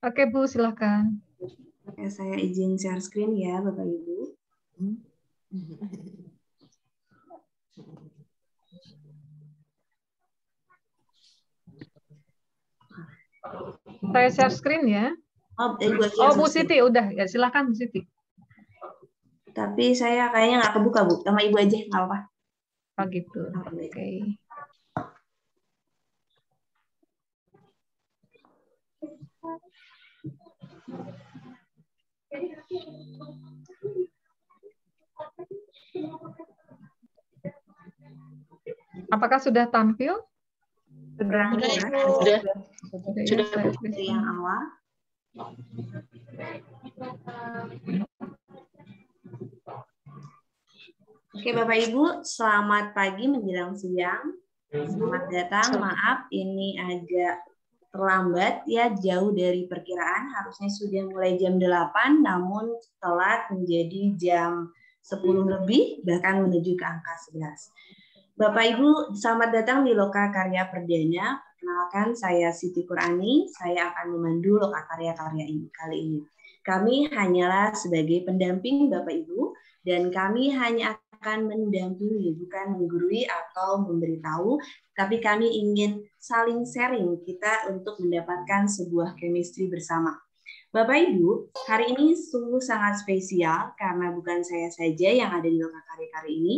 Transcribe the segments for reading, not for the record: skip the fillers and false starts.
Oke, Bu, silakan. Oke, saya izin share screen ya, Bapak Ibu. Saya share screen ya. Oh, Bu Siti, udah ya, silakan Bu Siti. Tapi saya kayaknya nggak kebuka, Bu. Sama Ibu aja, nggak apa-apa. Oh gitu. Oke. Apakah sudah tampil? Sudah. Dari yang awal. Oke, Bapak Ibu, selamat pagi menjelang siang. Selamat datang. Maaf, ini agak terlambat ya, jauh dari perkiraan. Harusnya sudah mulai jam 8, namun telat menjadi jam 10 lebih, bahkan menuju ke angka 11. Bapak Ibu, selamat datang di Loka Karya Perdana. Perkenalkan, saya Siti Qurani. Saya akan memandu Loka Karya ini kali ini. Kami hanyalah sebagai pendamping Bapak Ibu, dan kami hanya akan mendampingi, bukan menggurui atau memberitahu, tapi kami ingin saling sharing kita untuk mendapatkan sebuah chemistry bersama. Bapak Ibu, hari ini sungguh sangat spesial karena bukan saya saja yang ada di Loka Karya kali ini.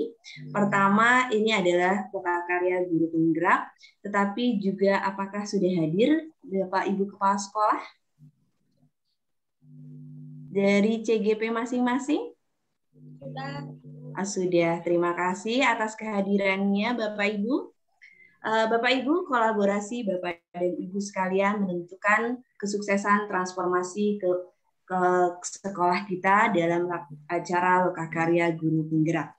Pertama, ini adalah Loka Karya Guru Penggerak, tetapi juga apakah sudah hadir Bapak Ibu Kepala Sekolah dari CGP masing-masing? Sudah, terima kasih atas kehadirannya Bapak Ibu. Bapak Ibu, kolaborasi Bapak dan Ibu sekalian menentukan kesuksesan transformasi ke sekolah kita dalam acara Loka Karya Guru Penggerak.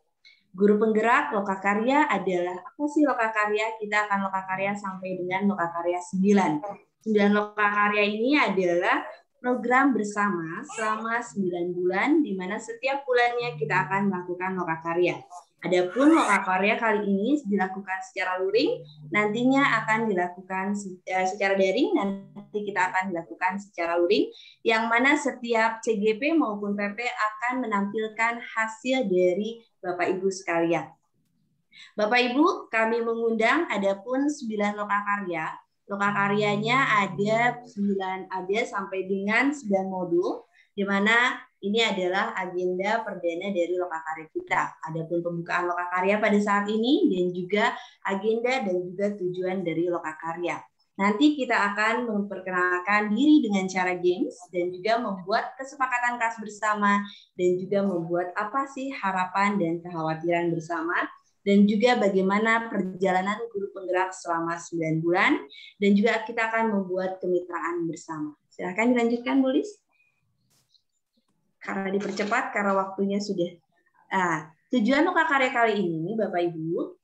Guru Penggerak Loka Karya adalah apa sih Loka Karya? Kita akan Loka Karya sampai dengan Loka Karya 9. 9 Loka Karya ini adalah program bersama selama 9 bulan, di mana setiap bulannya kita akan melakukan Loka Karya. Adapun Loka Karya kali ini dilakukan secara luring, nantinya akan dilakukan secara daring, nanti kita akan dilakukan secara luring, yang mana setiap CGP maupun PP akan menampilkan hasil dari Bapak Ibu sekalian. Bapak Ibu, kami mengundang adapun 9 Loka Karya. Loka karyanya ada 9, ada sampai dengan 9 modul, di mana ini adalah agenda perdana dari Loka Karya kita. Adapun pembukaan Loka Karya pada saat ini dan juga agenda dan juga tujuan dari Loka Karya. Nanti kita akan memperkenalkan diri dengan cara games dan juga membuat kesepakatan kelas bersama dan juga membuat apa sih harapan dan kekhawatiran bersama, dan juga bagaimana perjalanan guru penggerak selama 9 bulan, dan juga kita akan membuat kemitraan bersama. Silahkan dilanjutkan, Bu Lis. Karena dipercepat, karena waktunya sudah. Tujuan Loka Karya kali ini, Bapak Ibu,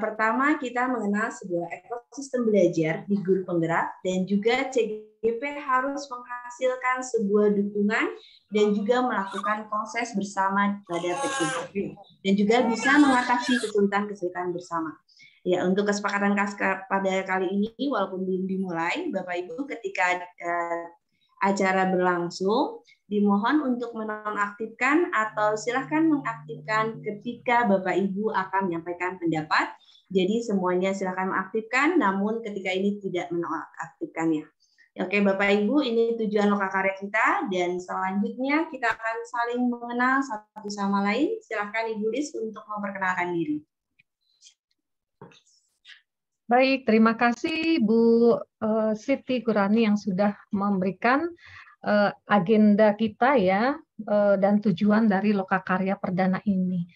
pertama kita mengenal sebuah ekosistem belajar di guru penggerak, dan juga CGP harus menghasilkan sebuah dukungan dan juga melakukan proses bersama pada PKP, dan juga bisa mengatasi kesulitan-kesulitan bersama. Ya, untuk kesepakatan pada kali ini, walaupun belum dimulai, Bapak Ibu, ketika acara berlangsung, dimohon untuk menonaktifkan atau silahkan mengaktifkan ketika Bapak Ibu akan menyampaikan pendapat. Jadi semuanya silahkan mengaktifkan, namun ketika ini tidak menonaktifkannya. Oke Bapak Ibu, ini tujuan Loka Karya kita, dan selanjutnya kita akan saling mengenal satu sama lain. Silahkan Ibu Lis untuk memperkenalkan diri. Baik, terima kasih Bu Siti Qurani yang sudah memberikan agenda kita ya dan tujuan dari Loka Karya Perdana ini.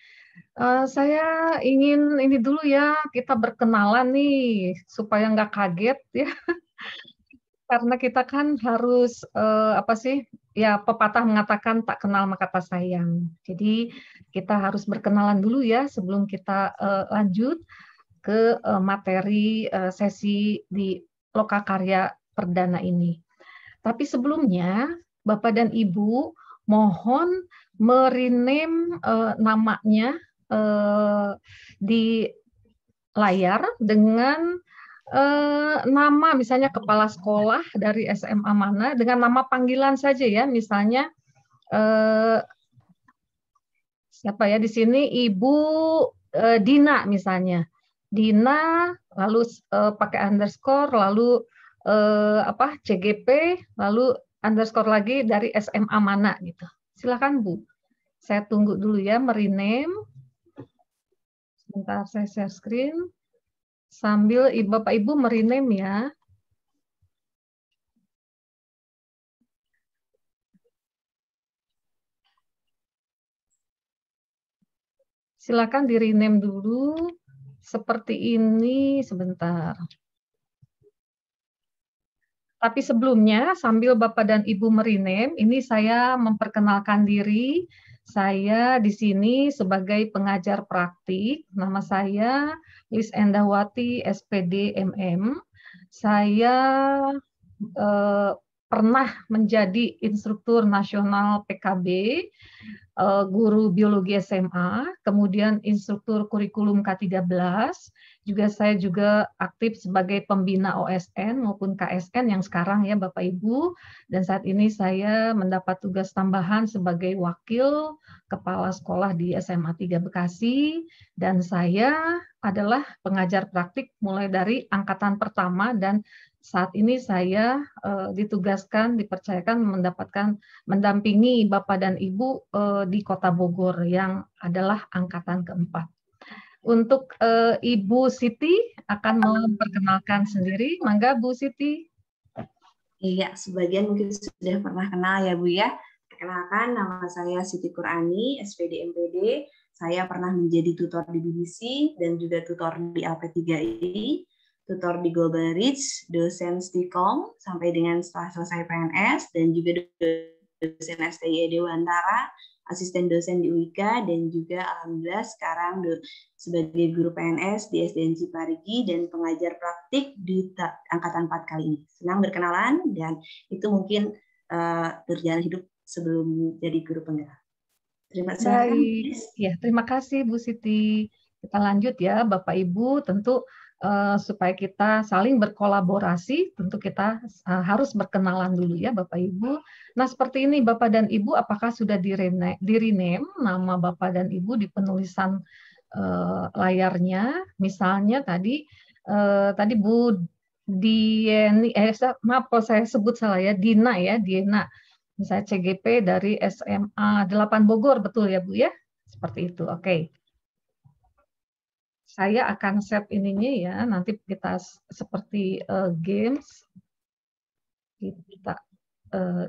Saya ingin ini dulu ya, kita berkenalan nih supaya nggak kaget ya. Karena kita kan harus apa sih ya, pepatah mengatakan tak kenal maka tak sayang. Jadi kita harus berkenalan dulu ya sebelum kita lanjut ke materi sesi di Loka Karya Perdana ini. Tapi sebelumnya Bapak dan Ibu mohon merename namanya di layar dengan nama misalnya kepala sekolah dari SMA mana dengan nama panggilan saja ya, misalnya siapa ya di sini Ibu Dina misalnya. Dina lalu pakai underscore lalu apa CGP lalu underscore lagi dari SMA mana gitu. Silakan Bu. Saya tunggu dulu ya merename. Sebentar saya share screen sambil Bapak Ibu merename ya. Silakan di rename dulu seperti ini sebentar. Tapi sebelumnya sambil Bapak dan Ibu merename, ini saya memperkenalkan diri. Saya di sini sebagai pengajar praktik. Nama saya Lis Endawati, SPD MM. Saya pernah menjadi instruktur nasional PKB, guru biologi SMA, kemudian instruktur kurikulum K13, juga saya juga aktif sebagai pembina OSN maupun KSN yang sekarang ya Bapak Ibu, dan saat ini saya mendapat tugas tambahan sebagai wakil kepala sekolah di SMA 3 Bekasi, dan saya adalah pengajar praktik mulai dari angkatan pertama dan saat ini saya ditugaskan, dipercayakan mendampingi Bapak dan Ibu di Kota Bogor yang adalah angkatan keempat. Untuk Ibu Siti akan memperkenalkan sendiri. Mangga Bu Siti. Iya, sebagian mungkin sudah pernah kenal ya Bu ya. Perkenalkan, nama saya Siti Qurani, SPD MPD. Saya pernah menjadi tutor di BBC dan juga tutor di AP3I, tutor di Global Reach, dosen Stikom sampai dengan setelah selesai PNS, dan juga dosen STI Dewantara, asisten dosen di UIKA, dan juga alhamdulillah sekarang sebagai guru PNS di SDN Ciparigi dan pengajar praktik di angkatan 4 kali ini. Senang berkenalan, dan itu mungkin berjalan hidup sebelum jadi guru penggerak. Terima kasih. Ya, terima kasih Bu Siti. Kita lanjut ya Bapak Ibu, tentu supaya kita saling berkolaborasi, tentu kita harus berkenalan dulu ya Bapak Ibu. Nah seperti ini Bapak dan Ibu, apakah sudah di-rename nama Bapak dan Ibu di penulisan layarnya? Misalnya tadi Bu Dieni, maaf kalau saya sebut salah ya, Dina ya, Dina. Misalnya CGP dari SMA 8 Bogor, betul ya Bu ya? Seperti itu, oke. Saya akan set ininya ya, nanti kita seperti games. Kita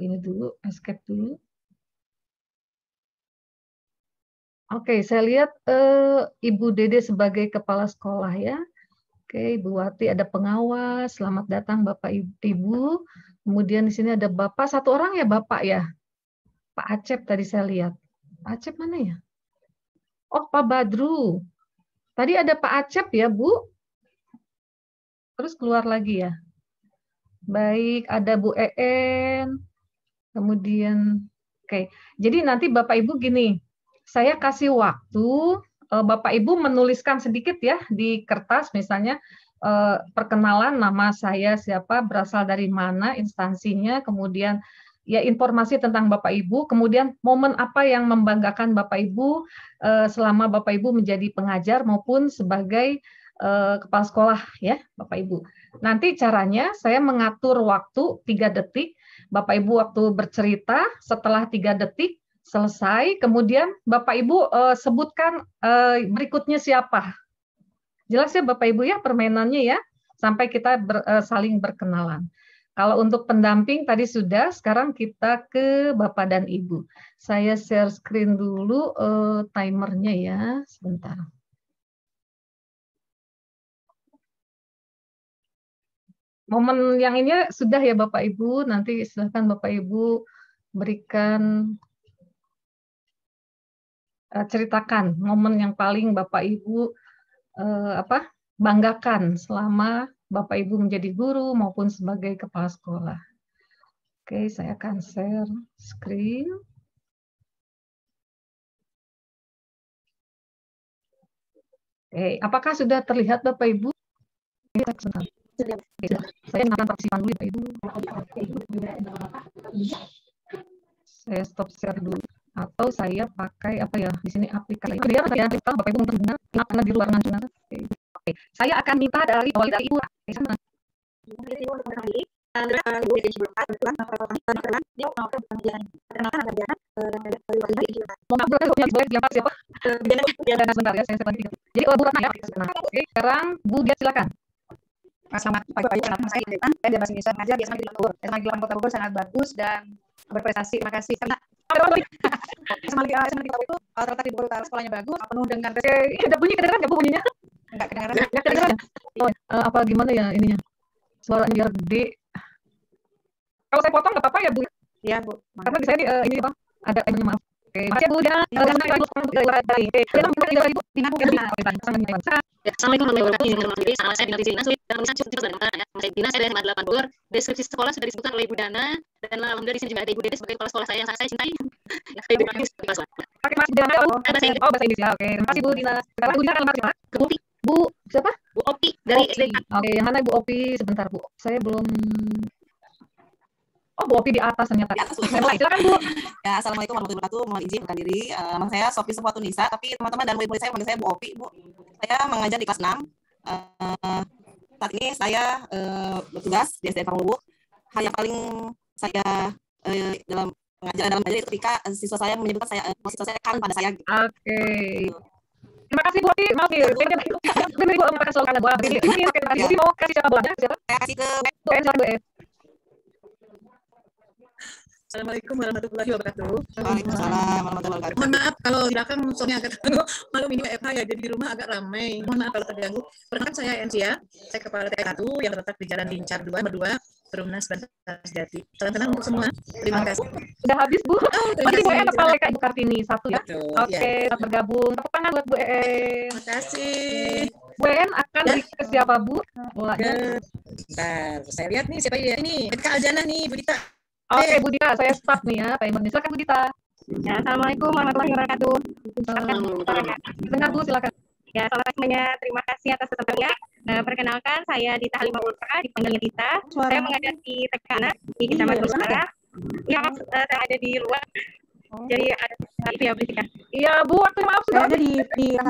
ini dulu, escape dulu. Oke, saya lihat Ibu Dede sebagai kepala sekolah ya. Oke, Ibu Wati ada pengawas. Selamat datang Bapak Ibu. Kemudian di sini ada Bapak, satu orang ya Bapak ya. Pak Acep tadi saya lihat. Pak Acep mana ya? Oh, Pak Badru. Tadi ada Pak Acep ya, Bu. Terus keluar lagi ya. Baik, ada Bu EN. Kemudian, oke. Jadi nanti Bapak Ibu gini, saya kasih waktu, Bapak Ibu menuliskan sedikit ya di kertas, misalnya perkenalan nama saya siapa, berasal dari mana, instansinya, kemudian ya informasi tentang Bapak Ibu, kemudian momen apa yang membanggakan Bapak Ibu selama Bapak Ibu menjadi pengajar maupun sebagai kepala sekolah ya Bapak Ibu. Nanti caranya saya mengatur waktu 3 detik, Bapak Ibu waktu bercerita, setelah 3 detik selesai, kemudian Bapak Ibu sebutkan berikutnya siapa. Jelas ya Bapak Ibu ya permainannya ya, sampai kita saling berkenalan. Kalau untuk pendamping tadi sudah, sekarang kita ke Bapak dan Ibu. Saya share screen dulu timernya ya, sebentar. Momen yang ini sudah ya Bapak Ibu, nanti silakan Bapak Ibu berikan, ceritakan momen yang paling Bapak Ibu banggakan selama Bapak Ibu menjadi guru maupun sebagai kepala sekolah. Oke, saya akan share screen. Oke, apakah sudah terlihat Bapak Ibu? Oke, sudah. Saya nyalakan partisipan dulu, Bapak Ibu. Saya stop share dulu. Atau saya pakai apa ya di sini aplikasi. Biar saya tahu Bapak Ibu mungkin benar, karena di luar benar. Oke. Saya akan minta dari Ibu. Oke, sana. Siapa? Sebentar ya, saya sebentar. Jadi Bu Ratna ya. Oke, sekarang Bu Dia silakan. Selamat pagi Pak Ibu, kenalkan saya Intan. Saya dari Bahasa Indonesia mengajar di SMA Negeri Bogor. SMA Negeri Kota Bogor sangat bagus dan berprestasi. Terima kasih. Karena SMA Negeri Bogor itu terletak di Bogor Utara, sekolahnya bagus, penuh dengan Ada bunyi kedengeran nggak Bu bunyinya? Enggak kedengaran. Nggak kedengeran. Apa gimana ya ininya? Suaranya biar gede. Kalau saya potong nggak apa-apa ya Bu? Iya Bu. Karena di saya ini apa? Ada maaf. Oke, makasih Bu Dia. Assalamualaikum warahmatullahi wabarakatuh. Nama saya Dina Rizina, saya Dina, saya dari SMA 8 Bogor. Deskripsi sekolah sudah disebutkan oleh Ibu Dana, dan alhamdulillah di sini juga ada Ibu Dede sebagai kepala sekolah saya yang saya cintai. Ibu Dana sebagai kepala sekolah. Pakai Mas Dina. Bahasa Inggris ya. Oke, terima kasih Bu Dina. Sekarang Bu Dina akan siapa? Bu Opi. Bu siapa? Bu Opi dari SDK. Oke, yang mana Bu Opi? Sebentar Bu. Saya belum. Oh, Bu Opi di atas ternyata. Di atas, silakan Bu. Ya, assalamualaikum warahmatullahi wabarakatuh. Mohon izin perkenalkan diri. Nama saya Sofi Sufatunisa, tapi teman-teman dan murid-murid saya panggil saya Bu Opi, Bu. Saya mengajar di kelas 6. Saat ini saya bertugas di SDN Kampung. Hal yang paling saya dalam mengajar itu ketika siswa saya menyebutkan siswa saya kan pada saya. Oke. Terima kasih Bu Opi. Maaf nih. Ini Bu makan selalu karena Bu Opi. Ini mau kasih siapa bolanya? Siapa? Saya kasih ke Bu En, silakan Bu En. Assalamualaikum warahmatullahi wabarakatuh. Waalaikumsalam warahmatullahi wabarakatuh. Mohon maaf kalau di belakang suaranya agak terganggu. Malam ini WFH ya, jadi di rumah agak ramai. Mohon maaf kalau terganggu. Perkenalkan saya Ensia, saya kepala TK 1 yang terletak di Jalan Lincar 2, nomor 2, Perumnas Bantarsjati. Salam kenal untuk semua. Terima kasih. Sudah habis Bu. Terima Masih Bu En kasih. kepala TK Ibu Kartini 1 ya. Betul, Oke, ya. selamat bergabung. Tepuk tangan buat Bu En. Terima kasih. Bu En akan beri ke siapa Bu? Bolanya. Bentar, saya lihat nih siapa ya ini. Kak Aljana nih, Bu Dita. Oke, Bu Dita, saya start nih ya. Pak Iman, silakan Bu Dita. Ya, Assalamualaikum warahmatullahi wabarakatuh. Dengar Bu, silakan. Ya, selamat semuanya. Terima kasih atas kesempatannya. Perkenalkan, saya Dita Halimah Ulfa, dipanggilnya Dita. Saya mengajar di TK Anak di Kecamatan Utara. Ya, saya ada di luar. Jadi ada itu ya, Bu Dita. Iya, Bu, waktu maaf sudah Ada di Terima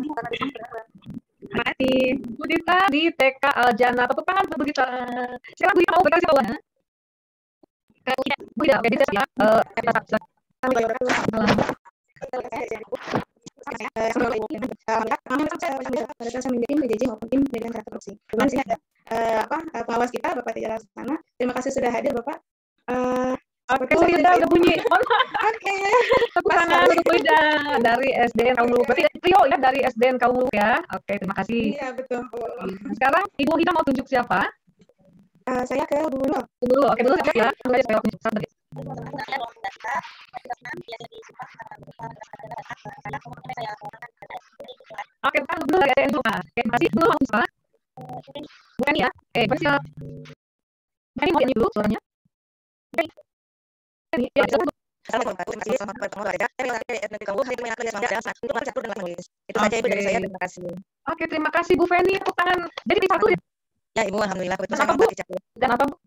kasih. Bu Dita di TK Aljana. Tepuk tangan buat Bu Dita. Sekarang Bu Dita mau pegang siapa bolanya? Bu Dita, oke, Dita ya. Pengawas kita Bapak Tijara Sana. Terima kasih sudah hadir Bapak. Oke, Bu Dita udah bunyi. Mohon maaf. Oke. Tepuk tangan untuk Bu Dita dari SDN Kaum Luhur. Berarti trio ya dari SDN Kaum Luhur ya. Oke, terima kasih. Iya betul. Sekarang Ibu Hina mau tunjuk siapa? Saya ke Bu Nurul. Bu dulu, oke dulu ya. Dulu aja supaya waktunya cepat. Oke, kan dulu lagi ada yang dulu. Oke, masih dulu langsung salah. Bukan ya? Bersiap. Ini mau nyanyi dulu suaranya. Oke. Ini ya, bisa dulu. Assalamualaikum warahmatullahi wabarakatuh. Saya Negeri Kampung, hari ini aku lihat sama untuk catur dan menulis. Itu saja Ibu dari saya. Terima kasih. Oke, terima kasih Bu Feni. Tepuk tangan. Jadi di satu ya? Ya Ibu, alhamdulillah. Dan apa Bu? Dan apa Bu?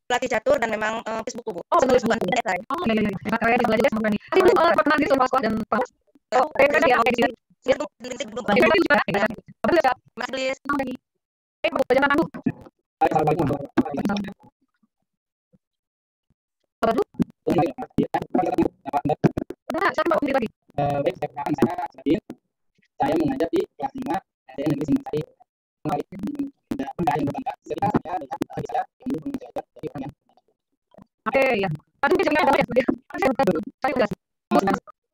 Pelatih catur dan memang Facebook Bu. Oh, penulis buku. Oh, iya, iya. Terima kasih belajar sama Feni. Terima kasih pernah di sekolah dan pengawas. Oh, terima kasih ya. Oke, di sini. Siap Bu, prinsip belum. Terima kasih juga. Apa dulu ya? Mas Blis. Bu, jangan Bu. Apa dulu? Nah, siapa Pak Undit lagi? Baik, saya perkenalkan saya Sadir. Saya mengajar di kelas 5 SDN Negeri Singosari. Kembali tidak bangga yang berbangga. Ketika saya lihat adik saya ini mengajar jadi orang yang. Oke, ya. Tadi mungkin saya ada ya. Saya udah.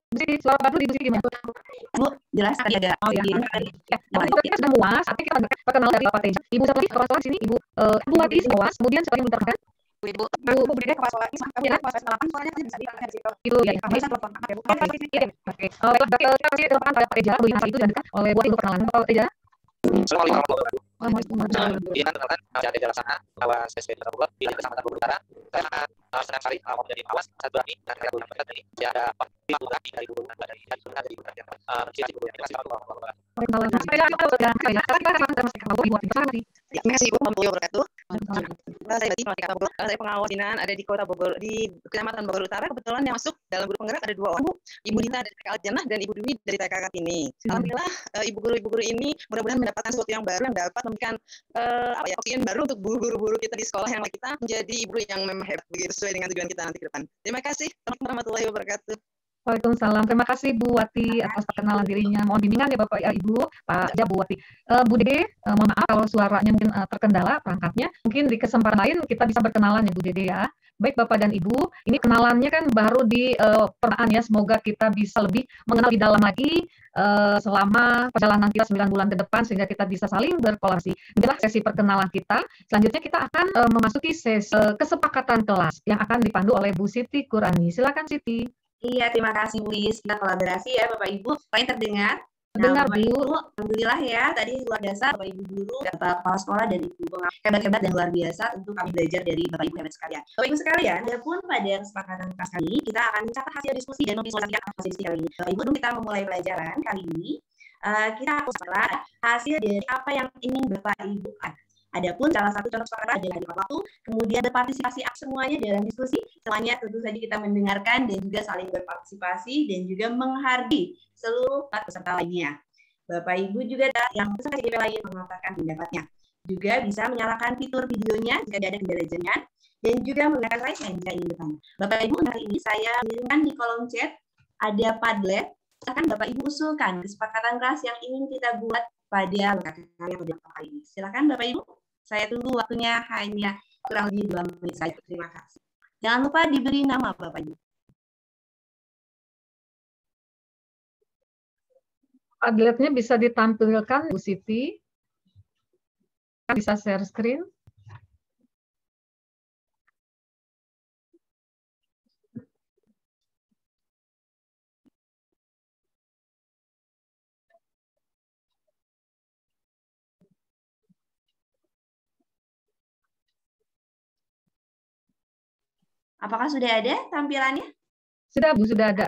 Mesti suara Badu di sini gimana? Bu, jelas tadi ada. Oh ya. Ya, kita sudah muas. Tapi kita perkenal dari Bapak Teja. Ibu satu kepala sekolah sini, Ibu Wati Singkawas. Kemudian siapa yang menterangkan? Ibu, Bu Budi kepala sekolah ini, kamu lihat kepala sekolah suaranya bisa dipakai di situ. Itu ya. Kamu bisa telepon. Oke. Oke. Berarti kita kasih telepon pada Pak Teja. Bu Ina itu diadakan oleh buat ibu perkenalan. Pak Teja. Assalamualaikum warahmatullahi Waalaikumsalam. Iya, kenalkan saya Teja Laksana, awas SPB Kota Bogor di Kecamatan Bogor Utara. Karena senang sekali mau menjadi awas saat berani dan saya belum dapat ini. Saya ada 4 bulan dari Bogor dari Bogor yang mencintai Bogor. Terima kasih warahmatullahi wabarakatuh. Waalaikumsalam. Saya sudah saya. Sekarang kita akan masuk ke Bapak Ibu. Terima kasih Ibu, warahmatullahi wabarakatuh. Saya Bati, Maltika Bogor. Saya pengawas binaan ada di Kota Bogor, di Kecamatan Bogor Utara. Kebetulan yang masuk dalam guru penggerak ada 2 orang, Bu. Ibu Dita dari TK Al-Jannah dan Ibu Dwi dari TK Kartini. Alhamdulillah, ibu guru ini mudah-mudahan mendapatkan sesuatu yang baru, yang dapat memberikan oksigen baru untuk guru-guru kita di sekolah yang kita menjadi ibu yang memang hebat begitu sesuai dengan tujuan kita nanti ke depan. Terima kasih. Warahmatullahi wabarakatuh. Waalaikumsalam. Terima kasih Bu Wati atas perkenalan dirinya. Mohon bimbingan ya Bapak Ibu, Pak ya Bu Wati. Bu Dede, mohon maaf kalau suaranya mungkin terkendala perangkatnya. Mungkin di kesempatan lain kita bisa berkenalan ya Bu Dede ya. Baik Bapak dan Ibu, ini kenalannya kan baru di permulaan ya. Semoga kita bisa lebih mengenal di dalam lagi selama perjalanan kita 9 bulan ke depan sehingga kita bisa saling berkolaborasi. Inilah sesi perkenalan kita. Selanjutnya kita akan memasuki sesi kesepakatan kelas yang akan dipandu oleh Bu Siti Qurani. Silakan Siti. Iya, terima kasih Bu Lis. Kita kolaborasi ya Bapak Ibu. Lain terdengar? Dengar Bapak Ibu, alhamdulillah ya. Tadi luar biasa Bapak Ibu guru, Bapak Kepala Sekolah dan Ibu pengawas hebat-hebat dan luar biasa. Tentu kami belajar dari Bapak Ibu hebat sekalian. Bapak Ibu sekalian, adapun pada kesepakatan kelas kali ini kita akan mencatat hasil diskusi dan memvisualisasikan hasil diskusi kali ini. Bapak Ibu, sebelum kita memulai pelajaran kali ini, kita akan melihat hasil dari apa yang ingin Bapak Ibu kan. Adapun salah satu contoh kesepakatan adalah di waktu, kemudian berpartisipasi semuanya dalam diskusi, semuanya tentu saja kita mendengarkan dan juga saling berpartisipasi dan juga menghargai seluruh peserta lainnya. Bapak Ibu juga yang peserta CGP lain mengatakan pendapatnya. Juga bisa menyalakan fitur videonya jika ada kendala jaringan dan juga menggunakan raise hand jika ingin bertanya. Bapak Ibu, hari ini saya kirimkan di kolom chat ada Padlet. Silakan Bapak Ibu usulkan kesepakatan kelas yang ingin kita buat pada lokasi pada kali ini. Silakan Bapak Ibu. Saya tunggu waktunya hanya kurang lebih 2 menit saja. Terima kasih. Jangan lupa diberi nama Bapak Ibu. Padletnya bisa ditampilkan Bu Siti. Bisa share screen. Apakah sudah ada tampilannya? Sudah Bu, sudah ada.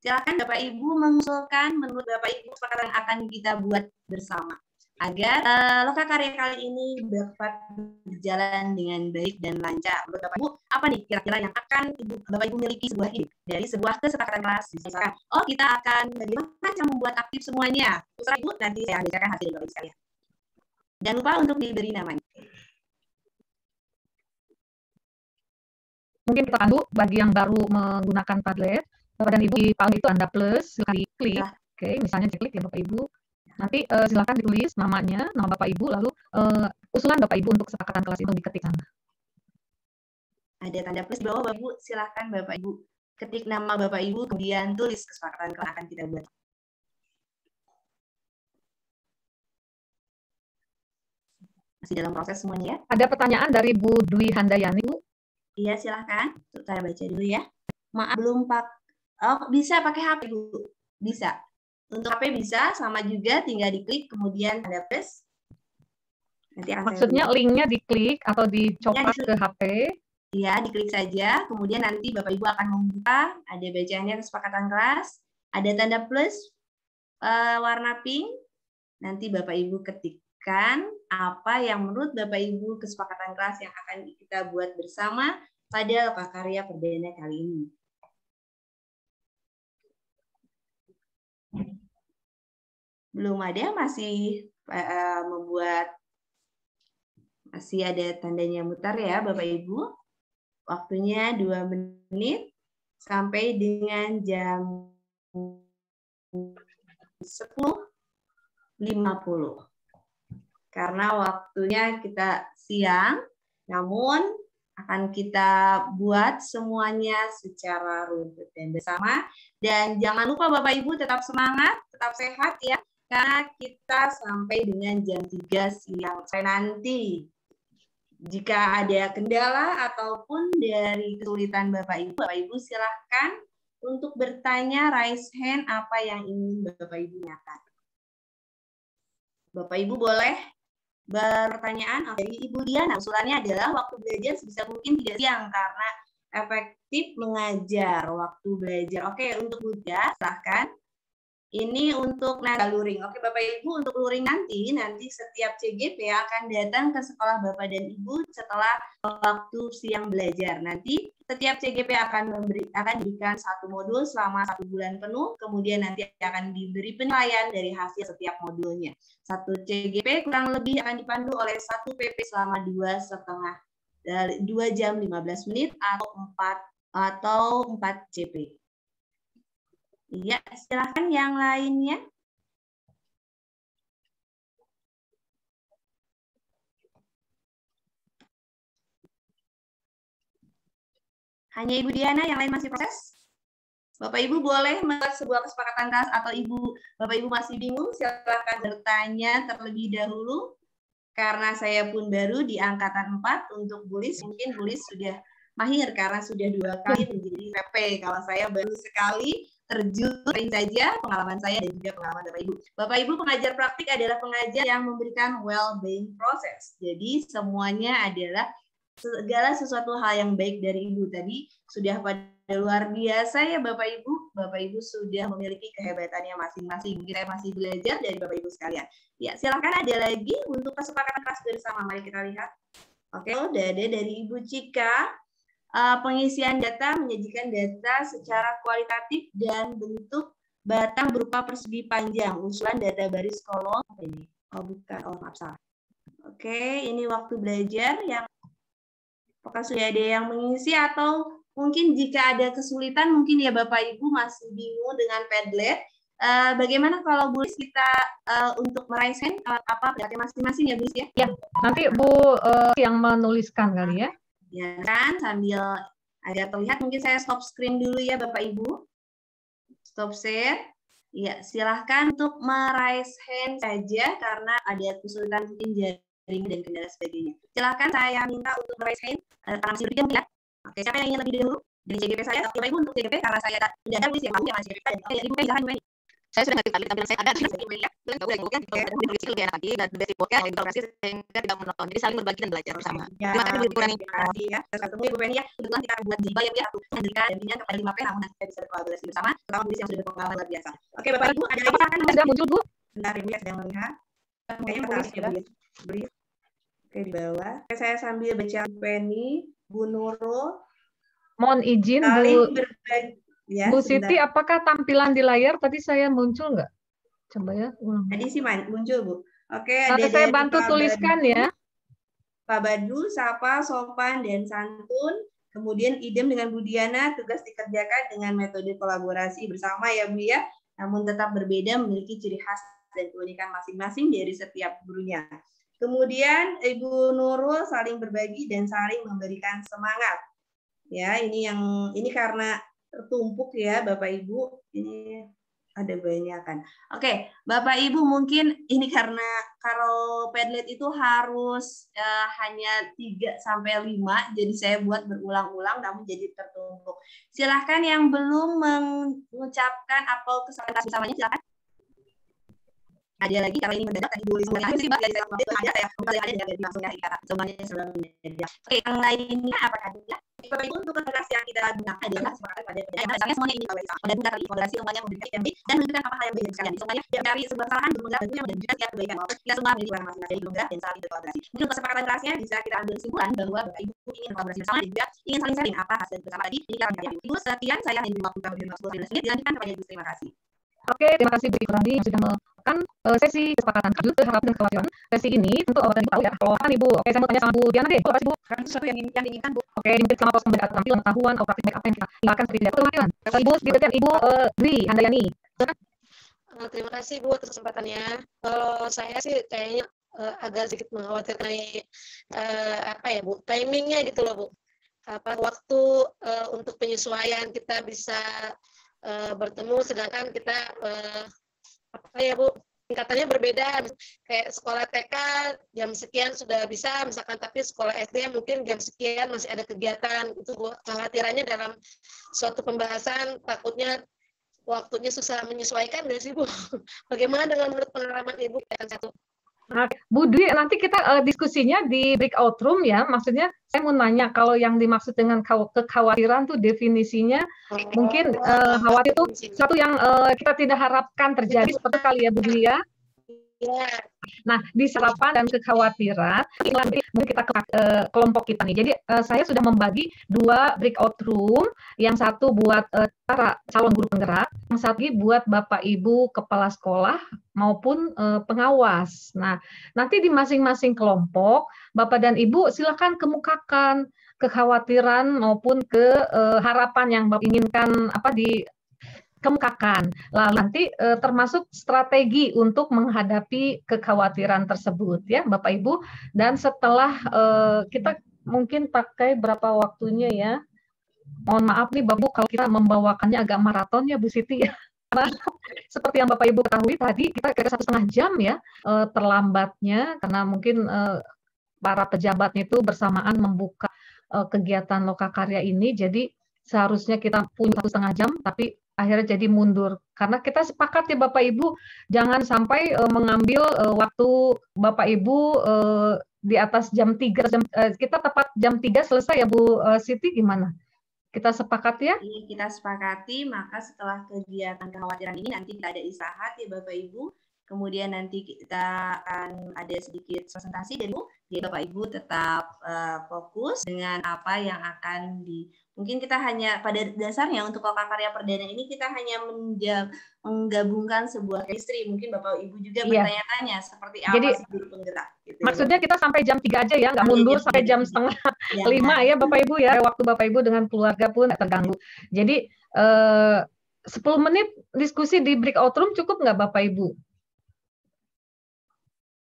Silakan Bapak Ibu mengusulkan menurut Bapak Ibu kesepakatan yang akan kita buat bersama agar lokakarya kali ini dapat berjalan dengan baik dan lancar. Menurut Bapak Ibu, apa nih kira-kira yang akan Bapak Ibu miliki sebuah ide dari sebuah kesepakatan kelas? Misalkan, kita akan bagaimana cara membuat aktif semuanya. Bapak Ibu, nanti saya bacakan hasil Bapak Ibu sekalian. Jangan lupa untuk diberi namanya. Mungkin kita pandu bagi yang baru menggunakan Padlet. Bapak dan Ibu di paling itu Anda plus, silakan diklik. Oke, misalnya diklik ya Bapak Ibu. Nanti silakan ditulis namanya, nama Bapak Ibu, lalu usulan Bapak Ibu untuk kesepakatan kelas itu diketik sana. Ada tanda plus di bawah Bapak Ibu, silakan Bapak Ibu ketik nama Bapak Ibu, kemudian tulis kesepakatan kelas akan kita buat. Masih dalam proses semuanya ya. Ada pertanyaan dari Bu Dwi Handayani, Bu. Iya, silahkan. Saya baca dulu ya. Maaf, belum bisa pakai HP, Bu. Bisa. Untuk HP bisa, sama juga tinggal diklik, kemudian tanda plus. Nanti maksudnya linknya diklik atau dicopot ke HP? Iya, diklik saja. Kemudian nanti Bapak Ibu akan membuka, ada bacaannya kesepakatan kelas, ada tanda plus, warna pink. Nanti Bapak Ibu ketikkan apa yang menurut Bapak Ibu kesepakatan kelas yang akan kita buat bersama pada lokakarya perdana kali ini. Belum ada, masih masih ada tandanya mutar ya Bapak Ibu. Waktunya 2 menit sampai dengan jam 10.50. Karena waktunya kita siang, namun akan kita buat semuanya secara runtut dan bersama. Dan jangan lupa Bapak Ibu tetap semangat, tetap sehat ya. Karena kita sampai dengan jam 3 siang sore nanti. Jika ada kendala ataupun dari kesulitan Bapak Ibu silahkan untuk bertanya, raise hand apa yang ingin Bapak Ibu nyatakan. Bapak Ibu boleh berpertanyaan dari Ibu Diana. Usulannya adalah waktu belajar sebisa mungkin tidak siang karena efektif mengajar waktu belajar. Oke, untuk Bunda silahkan. Ini untuk luring. Oke, Bapak Ibu, untuk luring nanti setiap CGP akan datang ke sekolah Bapak dan Ibu setelah waktu siang belajar. Nanti setiap CGP akan diberikan satu modul selama 1 bulan penuh, kemudian nanti akan diberi penilaian dari hasil setiap modulnya. Satu CGP kurang lebih akan dipandu oleh 1 PP selama 2 jam 15 menit atau 4 CP. Iya, silahkan yang lainnya. Hanya Ibu Diana, yang lain masih proses? Bapak Ibu boleh membuat sebuah kesepakatan kelas atau Bapak Ibu masih bingung, silahkan bertanya terlebih dahulu. Karena saya pun baru di angkatan 4 untuk Bulis, mungkin Bulis sudah mahir karena sudah 2 kali menjadi PP. Kalau saya baru sekali terjun saja pengalaman saya dan juga pengalaman Bapak Ibu. Bapak Ibu, pengajar praktik adalah pengajar yang memberikan well-being process. Jadi semuanya adalah segala sesuatu hal yang baik dari Ibu tadi sudah pada luar biasa ya Bapak Ibu. Bapak Ibu sudah memiliki kehebatannya masing-masing. Kita masih belajar dari Bapak Ibu sekalian. Ya, silakan ada lagi untuk kesepakatan kelas bersama. Mari kita lihat. Oke, udah ada dari Ibu Cika. Pengisian data, menyajikan data secara kualitatif dan bentuk batang berupa persegi panjang, usulan data baris kolom. Oh bukan, oh maaf salah. Oke, ini waktu belajar yang apakah sudah ada yang mengisi atau mungkin jika ada kesulitan mungkin ya Bapak Ibu masih bingung dengan Padlet. Bagaimana kalau Bu kita untuk meraih apa masing-masing ya Bu ya? Ya, nanti Bu yang menuliskan kali ya. Ya kan, sambil agar terlihat mungkin saya stop screen dulu ya Bapak Ibu. Stop share. Ya, silahkan untuk meraise hand saja karena ada kesulitan mungkin jaring dan kendala sebagainya. Silahkan saya minta untuk meraise hand karena masih berjam ya. Oke, siapa yang ingin lebih dahulu dari CGP saya? Bapak Ibu untuk CGP karena saya tidak ada tulis yang mau yang masih CGP. Oke, Ibu silahkan Bu. Saya sudah ngerti tampilan saya ada di lebih enak lagi dan basic booknya yang berkreasi sehingga tidak monoton. Jadi saling berbagi dan belajar bersama. Terima kasih Bu Penny. Terima kasih ya. Ketemu Ibu Penny ya. Kebetulan kita buat jiba ya Bu ya. Aku Hendrika dan Binian kepada 5P namun nanti kita bisa berkolaborasi bersama. Terutama Bu yang sudah berpengalaman luar biasa. Oke Bapak Ibu, ada lagi kan sudah muncul Bu? Bentar Ibu ya sedang melihat. Kayaknya kita harus beri. Oke di bawah. Oke, saya sambil baca Bu Penny, Bu Nurul. Mohon izin Bu. Ya, Bu Siti, apakah tampilan di layar tadi saya muncul nggak? Coba ya, ulang. Tadi sih muncul, Bu. Oke, ada saya bantu tuliskan ya. Pak Badu, sapa, sopan, dan santun. Kemudian idem dengan Bu Diana, tugas dikerjakan dengan metode kolaborasi bersama ya Bu ya. Namun tetap berbeda, memiliki ciri khas dan keunikan masing-masing dari setiap gurunya. Kemudian Ibu Nurul saling berbagi dan saling memberikan semangat. Ya, ini karena tertumpuk ya Bapak Ibu, ini ada banyak kan. Oke, Bapak Ibu mungkin ini karena kalau Padlet itu harus hanya 3-5, jadi saya buat berulang-ulang namun jadi tertumpuk. Silahkan yang belum mengucapkan atau kesempatan bersamanya silahkan. Ada lagi karena ini mendadak tadi tulis semuanya sih Mbak, jadi saya ada langsung ya semuanya sebelum mendadak. Oke, yang lainnya apa tadi ya? Bapak Ibu untuk kelas yang kita gunakan adalah sepakat pada misalnya semuanya ini pada buka kali kolaborasi semuanya memberikan IMB dan menunjukkan apa hal yang berbeda sekalian. Semuanya dari sebuah kesalahan berbeda tentu yang menunjukkan setiap kebaikan maupun kita semua memiliki peran masing-masing dari bergerak dan saling berkolaborasi. Mungkin untuk kesepakatan kelasnya bisa kita ambil kesimpulan bahwa Bapak Ibu ingin kolaborasi bersama dan juga ingin saling sharing apa hasil bersama tadi. Ini kalau dari Ibu sekian saya hanya waktu kami 10 menit dilanjutkan kepada Ibu. Terima kasih. Oke, terima kasih Bu Ikrani yang sudah melakukan sesi kesepakatan kajut harap dan kewajiban. Sesi ini tentu tadi tahu ya kalau kan Ibu. Oke, saya mau tanya sama Bu Diana deh. Apa sih Bu? Karena sesuatu yang diinginkan Bu. Oke, mungkin sama pos pemberian keterampilan, pengetahuan, atau praktik make up yang kita tinggalkan seperti tidak keterampilan. Ibu, berikutnya Ibu Dwi Handayani. Terima kasih Bu atas kesempatannya. Kalau saya sih kayaknya agak sedikit mengkhawatirkan apa ya Bu, timingnya gitu loh Bu. Waktu untuk penyesuaian kita bisa bertemu, sedangkan kita apa ya Bu, tingkatannya berbeda. Kayak sekolah TK jam sekian sudah bisa misalkan, tapi sekolah SD mungkin jam sekian masih ada kegiatan. Itu Bu, kekhawatirannya dalam suatu pembahasan takutnya waktunya susah menyesuaikan nggak sih Bu? Bagaimana dengan menurut pengalaman Ibu? Satu. Nah, Bu Dwi, nanti kita diskusinya di breakout room ya. Maksudnya saya mau nanya kalau yang dimaksud dengan kekhawatiran tuh definisinya mungkin khawatir itu satu yang kita tidak harapkan terjadi seperti kali ya Bu Dwi ya. Nah, di sarapan dan kekhawatiran, mungkin kita ke kelompok kita nih. Jadi saya sudah membagi 2 breakout room, yang satu buat para calon guru penggerak, yang satu lagi buat Bapak Ibu kepala sekolah maupun pengawas. Nah, nanti di masing-masing kelompok, Bapak dan Ibu silakan kemukakan kekhawatiran maupun harapan yang Bapak inginkan kemukakan. Lalu nanti termasuk strategi untuk menghadapi kekhawatiran tersebut ya Bapak Ibu. Dan setelah kita mungkin pakai berapa waktunya ya. Mohon maaf nih Bapak Ibu kalau kita membawakannya agak maraton ya Bu Siti ya. Karena seperti yang Bapak Ibu ketahui tadi kita kira 1,5 jam ya terlambatnya karena mungkin para pejabatnya itu bersamaan membuka kegiatan lokakarya ini. Jadi seharusnya kita punya 1,5 jam tapi akhirnya jadi mundur karena kita sepakat ya Bapak Ibu jangan sampai mengambil waktu Bapak Ibu di atas jam 3 kita tepat jam 3 selesai ya Bu Siti, gimana? Kita sepakat ya? Iya, kita sepakati, maka setelah kegiatan kekhawatiran ini nanti kita ada istirahat ya Bapak Ibu. Kemudian nanti kita akan ada sedikit presentasi dan jadi Bapak Ibu tetap fokus dengan apa yang akan mungkin kita hanya pada dasarnya untuk lokakarya perdana ini kita hanya menggabungkan sebuah chemistry. Mungkin Bapak Ibu juga bertanya-tanya seperti apa sih guru penggerak. Gitu maksudnya kita sampai jam 3 aja ya, nggak mundur sampai jam 4:30 ya Bapak Ibu ya. Waktu Bapak Ibu dengan keluarga pun terganggu. Jadi 10 menit diskusi di breakout room cukup nggak Bapak Ibu?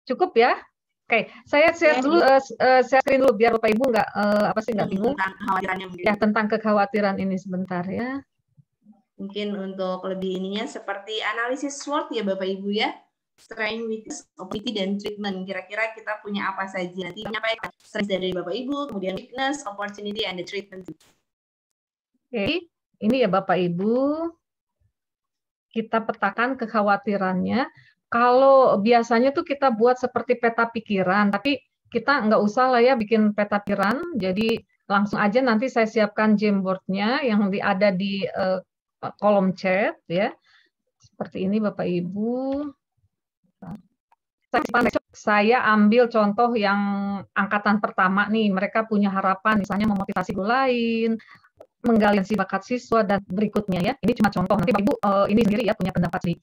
Cukup ya? Oke, saya share dulu, share screen dulu biar Bapak Ibu nggak bingung. Tentang kekhawatiran ini sebentar ya. Mungkin untuk lebih ininya seperti analisis SWOT ya Bapak Ibu ya. Strength, weakness, opportunity, dan treatment. Kira-kira kita punya apa saja. Nanti menyampaikan strength dari Bapak Ibu, kemudian weakness, opportunity, and the treatment. Oke, ini ya Bapak Ibu. Kita petakan kekhawatirannya. Kalau biasanya tuh kita buat seperti peta pikiran, tapi kita nggak usah lah ya bikin peta pikiran, jadi langsung aja nanti saya siapkan Jamboard-nya yang ada di kolom chat ya. Seperti ini Bapak Ibu. Saya ambil contoh yang angkatan pertama nih, mereka punya harapan misalnya memotivasi guru lain, menggali bakat siswa dan berikutnya ya. Ini cuma contoh, nanti Bapak Ibu ini sendiri ya punya pendapat sih.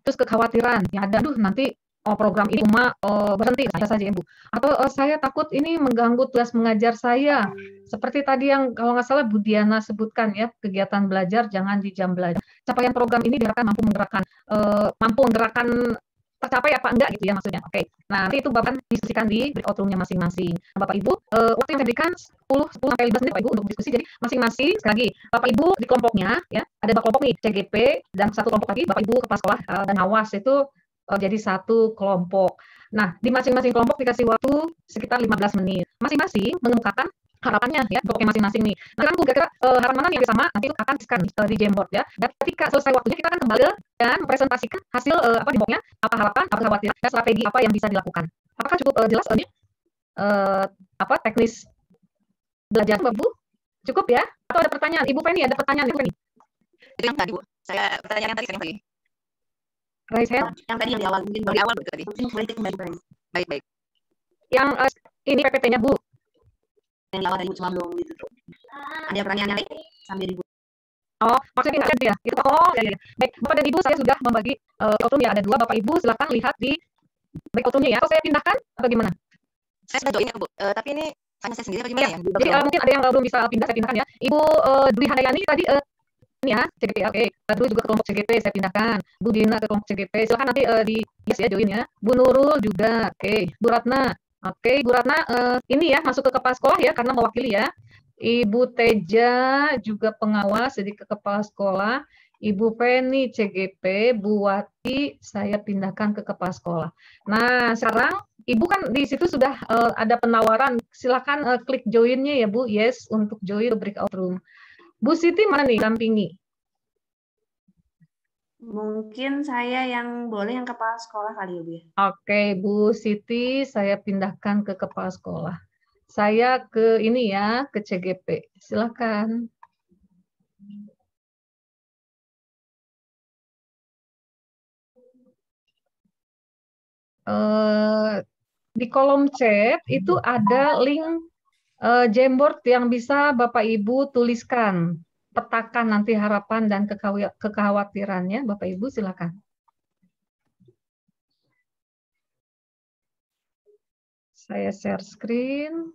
Terus kekhawatiran, ya ada nanti program ini cuma berhenti saja ya Bu. Atau saya takut ini mengganggu tugas mengajar saya. Seperti tadi yang kalau nggak salah Bu Diana sebutkan ya, kegiatan belajar jangan di jam belajar. Capaian program ini diharapkan mampu menggerakkan tercapai apa enggak gitu ya maksudnya. Oke. Nah, nanti itu Bapak diskusikan di breakout room-nya masing-masing. Nah, Bapak Ibu, waktu yang saya berikan 10 sampai 15 menit Bapak Ibu untuk diskusi. Jadi masing-masing sekali lagi Bapak Ibu di kelompoknya ya, ada kelompok nih CGP dan satu kelompok lagi Bapak Ibu kepala sekolah dan awas itu jadi satu kelompok. Nah, di masing-masing kelompok dikasih waktu sekitar 15 menit. Masing-masing mengemukakan harapannya ya, kelompoknya masing-masing nih. Nah, kan kira-kira harapan mana yang sama nanti itu akan di Jamboard ya. Dan ketika selesai waktunya kita akan kembali dan presentasikan hasil di kelompoknya, apa harapan, apa kekhawatiran, dan strategi apa yang bisa dilakukan. Apakah cukup jelas ini? Teknis belajar Bapak Bu? Cukup ya? Atau ada pertanyaan? Ibu Penny ada pertanyaan Ibu Penny? Itu yang tadi Bu. Saya pertanyaan yang tadi saya lagi. Raise hand. Yang tadi yang di awal mungkin di awal betul tadi. Baik. Yang ini PPT-nya Bu. Yang di awal tadi cuma belum ditutup. Ada pertanyaan yang lain sambil dibuat. Oh, maksudnya nggak ada ya? Itu ya. Baik, Bapak dan Ibu saya sudah membagi breakout room ya, ada 2. Bapak Ibu silakan lihat di breakout room-nya ya. Atau saya pindahkan atau gimana? Saya sudah join ya Bu. Tapi ini hanya saya sendiri atau gimana ya? Jadi mungkin ada yang belum bisa pindah, saya pindahkan ya. Ibu Dwi Handayani tadi ini ya, CGP, oke. Dulu juga ke kelompok CGP, saya pindahkan. Bu Dina ke kelompok CGP, silakan nanti ya join ya. Bu Nurul juga, oke. Bu Ratna, oke. Bu Ratna ini ya masuk ke kepala sekolah ya karena mewakili ya. Ibu Teja juga pengawas jadi ke kepala sekolah. Ibu Penny CGP, Bu Wati saya pindahkan ke kepala sekolah. Nah sekarang Ibu kan di situ sudah ada penawaran, silakan klik join-nya ya Bu, yes untuk join breakout room. Bu Siti mana nih dampingi? Mungkin saya yang boleh yang kepala sekolah kali ya, Bu ya. Oke, Bu Siti, saya pindahkan ke kepala sekolah. Saya ke ini ya, ke CGP. Silakan. Di kolom chat itu ada link Jamboard yang bisa Bapak Ibu tuliskan, petakan nanti harapan dan kekhawatirannya. Bapak Ibu silakan. Saya share screen.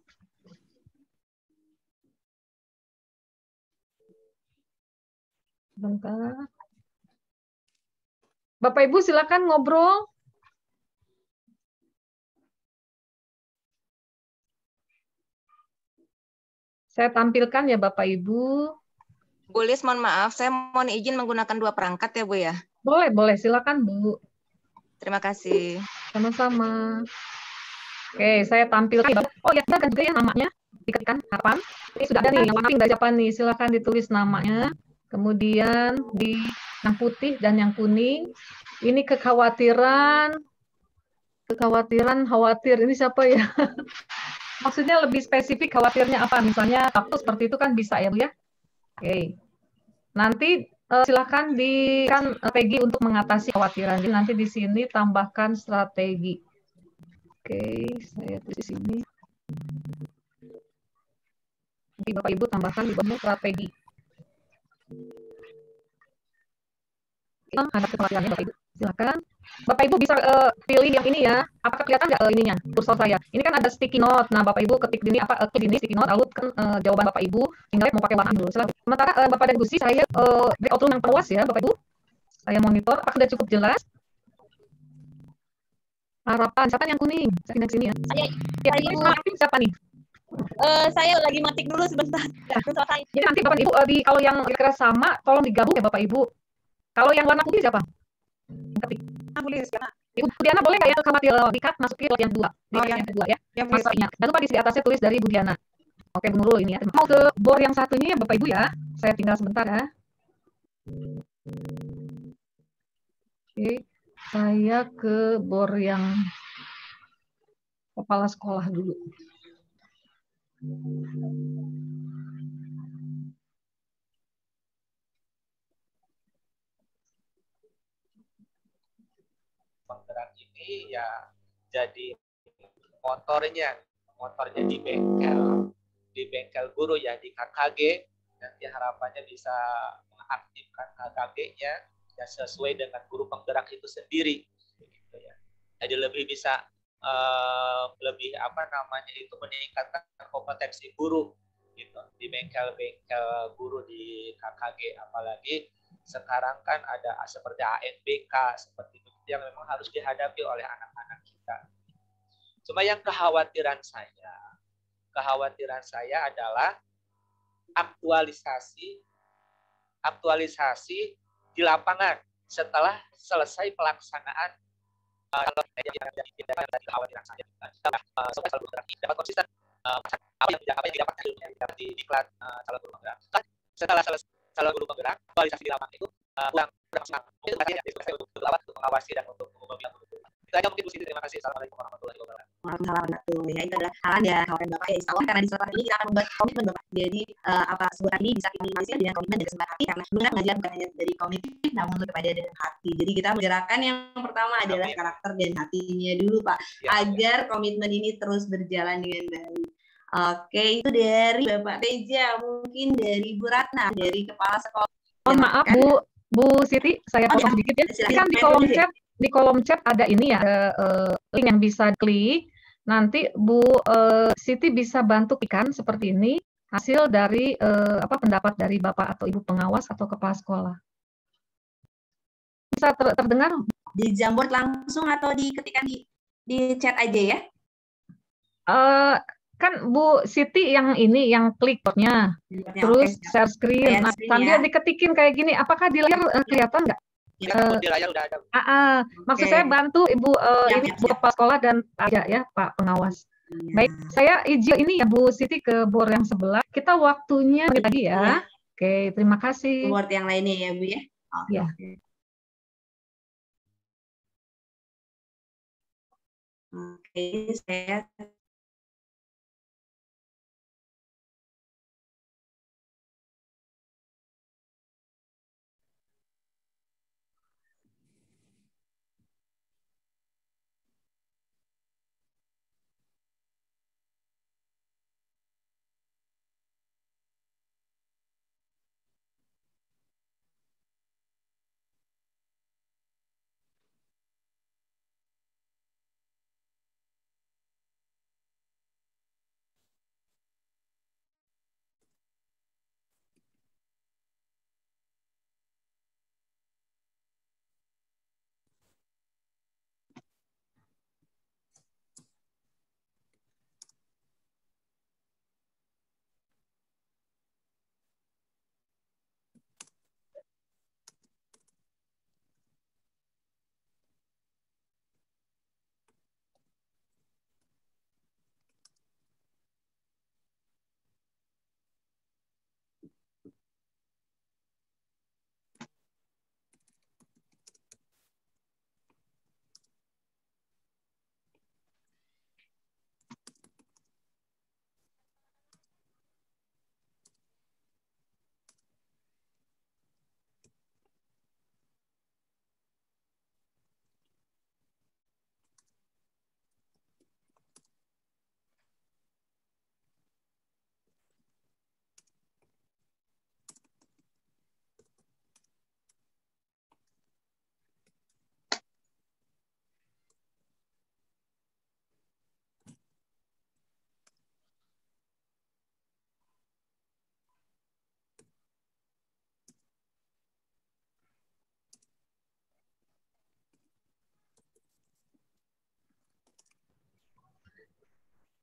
Bentar. Bapak Ibu silakan ngobrol. Saya tampilkan ya Bapak Ibu. Bu Lis, mohon maaf, saya mohon izin menggunakan 2 perangkat ya Bu ya. Boleh, silakan Bu. Terima kasih. Sama-sama. Oke, saya tampilkan. Oh ya, ada juga ya namanya. Diketikkan harapan. Ini sudah ada nih, yang warna pink dari Japan nih. Silakan ditulis namanya. Kemudian di yang putih dan yang kuning. Ini kekhawatiran. Khawatir. Ini siapa ya? Maksudnya lebih spesifik khawatirnya apa? Misalnya kaktus seperti itu kan bisa ya Bu ya? Oke. Nanti silakan kan strategi untuk mengatasi kekhawatiran. Jadi nanti di sini tambahkan strategi. Oke, saya tulis di sini. Nanti Bapak Ibu tambahkan di bawahnya strategi. Ada kekhawatirannya Bapak Ibu. Silakan. Bapak Ibu bisa pilih yang ini ya. Apakah kelihatan nggak ininya kursor saya? Ini kan ada sticky note. Nah, Bapak Ibu ketik ini klik ini sticky note, lalu kan jawaban Bapak Ibu tinggal mau pakai warna dulu. Silakan. Sementara Bapak dan Ibu saya layout room yang perluas ya, Bapak Ibu. Saya monitor. Apakah sudah cukup jelas? Harapan. Siapa yang kuning? Saya pindah ke sini ya. Siapa nih? Saya lagi matik dulu sebentar. Jadi nanti Bapak Ibu kalau yang kira sama, tolong digabung ya Bapak Ibu. Kalau yang warna putih siapa? Ketik. Boleh, Ibu Diana boleh nggak ya khawatir dikat masukin yang kedua, yang kedua ya. Masuknya. Dan lupa di atasnya tulis dari Bu Diana. Oke, Bu Nurul ini ya. Mau ke bor yang satunya ya Bapak Ibu ya. Saya tinggal sebentar ya. Oke, saya ke bor yang kepala sekolah dulu. Penggerak ini ya jadi motornya di bengkel guru ya di KKG. Nanti harapannya bisa mengaktifkan KKG-nya ya sesuai dengan guru penggerak itu sendiri gitu ya. Jadi lebih bisa lebih meningkatkan kompetensi guru gitu di bengkel-bengkel guru di KKG. Apalagi sekarang kan ada seperti ANBK seperti itu yang memang harus dihadapi oleh anak-anak kita. Cuma yang kekhawatiran saya adalah aktualisasi di lapangan setelah selesai pelaksanaan kalau kekhawatiran saya supaya calon guru dapat konsisten apa yang didapat di diklat calon guru penggerak. Setelah selesai calon guru penggerak, aktualisasi di lapangan itu kurang maksimal. Itu saya untuk mengawasi dan untuk membimbing guru. Itu aja mungkin Bu Siti. Terima kasih. Assalamualaikum warahmatullahi wabarakatuh. Waalaikumsalam. Ya, itu adalah hal yang khawatiran Bapak ya. Insya Allah karena di surat ini kita akan membuat komitmen Bapak. Jadi sebuah ini bisa kita minimalisir dengan komitmen dan kesembuhan hati karena sebenarnya pengajian bukan hanya dari kognitif namun kepada dengan hati. Jadi kita menggerakkan yang pertama adalah karakter dan hatinya dulu Pak, agar komitmen ini terus berjalan dengan baik. Oke, itu dari Bapak Teja. Mungkin dari Bu Ratna, dari kepala sekolah. Mohon maaf Bu Siti, saya potong sedikit ya. Kan di kolom chat ada ini ya, link yang bisa klik. Nanti Bu Siti bisa bantu klikkan seperti ini hasil dari pendapat dari Bapak atau Ibu pengawas atau kepala sekolah. Bisa terdengar di Jamboard langsung atau diketikkan di chat aja ya? Kan Bu Siti yang ini yang klik butnya, terus share screen. Nah, sambil diketikin kayak gini, apakah di layar kelihatan nggak? Di layar udah ada. Maksud saya bantu Ibu ini Bu Kepala Sekolah dan aja ya Pak Pengawas. Baik, saya izin ini ya Bu Siti ke bor yang sebelah. Kita waktunya tadi ya. Oke, terima kasih. Board yang lainnya ya Bu ya. Ya. Oke, saya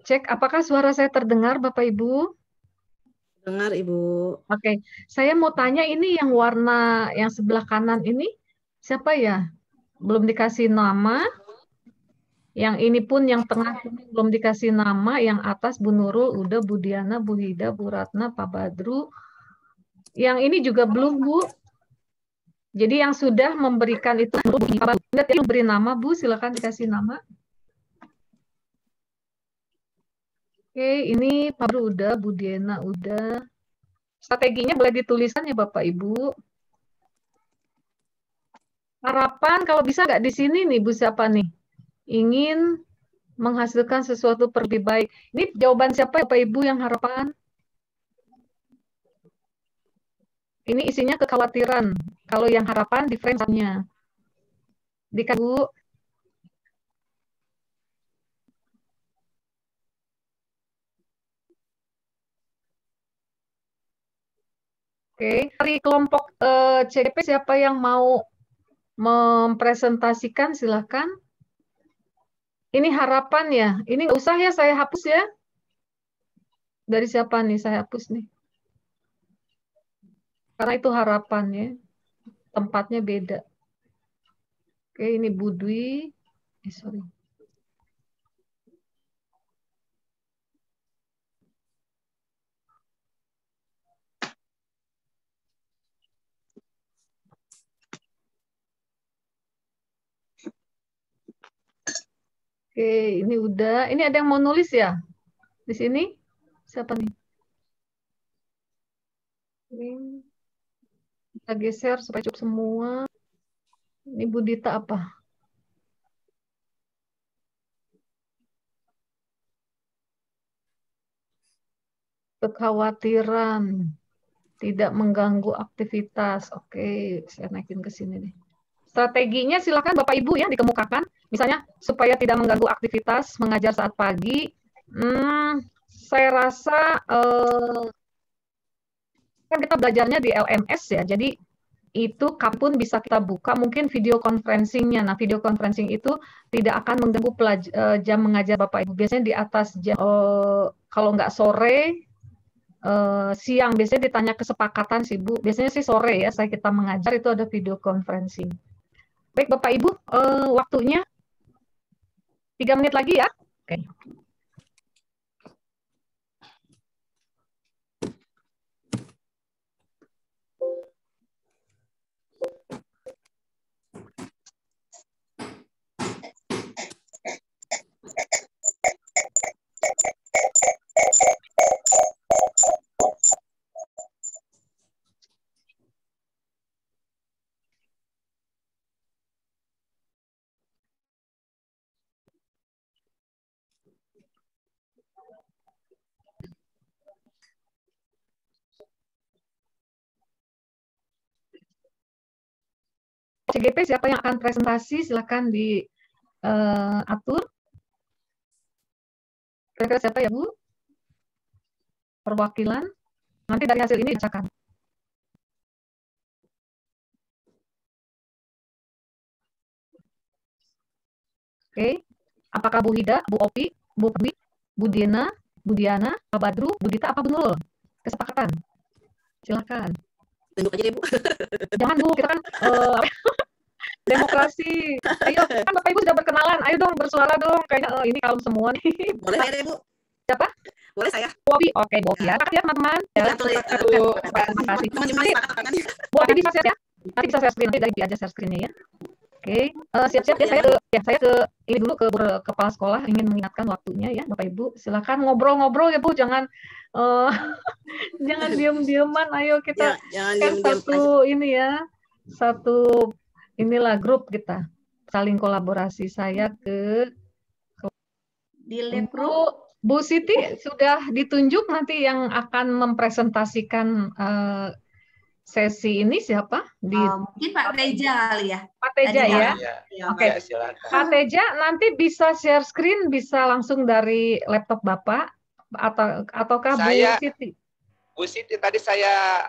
Cek apakah suara saya terdengar, Bapak Ibu? Dengar, Ibu. Oke, saya mau tanya ini yang warna yang sebelah kanan ini siapa ya? Belum dikasih nama. Yang ini pun yang tengah ini belum dikasih nama. Yang atas Bu Nurul, udah Bu Diana, Bu Hida, Bu Ratna, Pak Badru. Yang ini juga belum, Bu. Jadi yang sudah memberikan itu Bu Pak Badru, beri nama, Bu. Silakan dikasih nama. Oke, ini Pak Badru udah, Bu Diana udah. Strateginya boleh dituliskan ya Bapak Ibu. Harapan kalau bisa nggak di sini nih Bu siapa nih? Ingin menghasilkan sesuatu lebih baik. Ini jawaban siapa Bapak Ibu yang harapan? Ini isinya kekhawatiran. Kalau yang harapan di frame-nya. Dikasih Bu. Oke, dari kelompok CDP siapa yang mau mempresentasikan silahkan. Ini harapan ya. Ini nggak usah ya saya hapus ya. Dari siapa nih saya hapus nih. Karena itu harapannya. Tempatnya beda. Oke, ini Budwi. Sorry. Oke, ini udah. Ini ada yang mau nulis ya? Di sini? Siapa nih? Ini kita geser supaya cukup semua. Ini Budita apa? Kekhawatiran. Tidak mengganggu aktivitas. Oke, saya naikin ke sini nih. Strateginya silakan Bapak Ibu ya dikemukakan. Misalnya supaya tidak mengganggu aktivitas mengajar saat pagi. Saya rasa kan kita belajarnya di LMS ya. Jadi itu kapanpun bisa kita buka mungkin video conferencing-nya. Nah, video conferencing itu tidak akan mengganggu jam mengajar Bapak Ibu. Biasanya di atas jam kalau nggak sore siang biasanya ditanya kesepakatan sih Bu. Biasanya sih sore ya saya kita mengajar itu ada video conferencing. Baik Bapak Ibu, waktunya 3 menit lagi ya. Oke. CGP siapa yang akan presentasi? Silakan diatur. Kira-kira siapa ya, Bu? Perwakilan. Nanti dari hasil ini dibacakan. Oke. Apakah Bu Hida, Bu Opi, Bu Perwi, Bu Diana, Bu Diana, Pak Badru, Bu Dita, apa Bu Nurul? Kesepakatan. Silakan. Tunjuk aja deh, Bu. Jangan, Bu, kita kan demokrasi. Ayo, kan Bapak Ibu sudah berkenalan. Ayo dong bersuara dong. Kayaknya ini kalem semua nih. Boleh saya deh, Bu. Siapa? Boleh saya. Bu Opi. Oke, Bu Opi ya. Makasih ya, teman-teman. Ya, terima kasih. Bu Opi bisa share ya? Nanti bisa share screen. Nanti dari aja share screen-nya ya. Oke, siap-siap ya. Saya ke ini dulu ke kepala sekolah, ingin mengingatkan waktunya ya, Bapak Ibu. Silakan ngobrol-ngobrol ya, Bu. Jangan jangan diem-dieman. Ayo kita kan satu ini ya, satu inilah grup kita saling kolaborasi. Saya ke di lab room. Bu Siti sudah ditunjuk nanti yang akan mempresentasikan sesi ini siapa? Mungkin Pak Teja kali ya. Pak Teja ya. Oke. Pak Teja nanti bisa share screen, bisa langsung dari laptop Bapak ataukah Bu Siti? Bu Siti tadi saya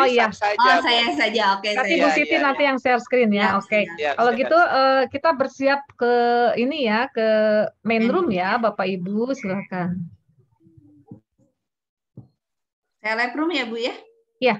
iya. Saja, saya saja. Oke. Nanti Bu Siti nanti yang share screen ya. Oke. Kalau gitu kita bersiap ke ini ya, ke main room ya, Bapak Ibu, silakan. Saya lab room ya, Bu ya? Iya.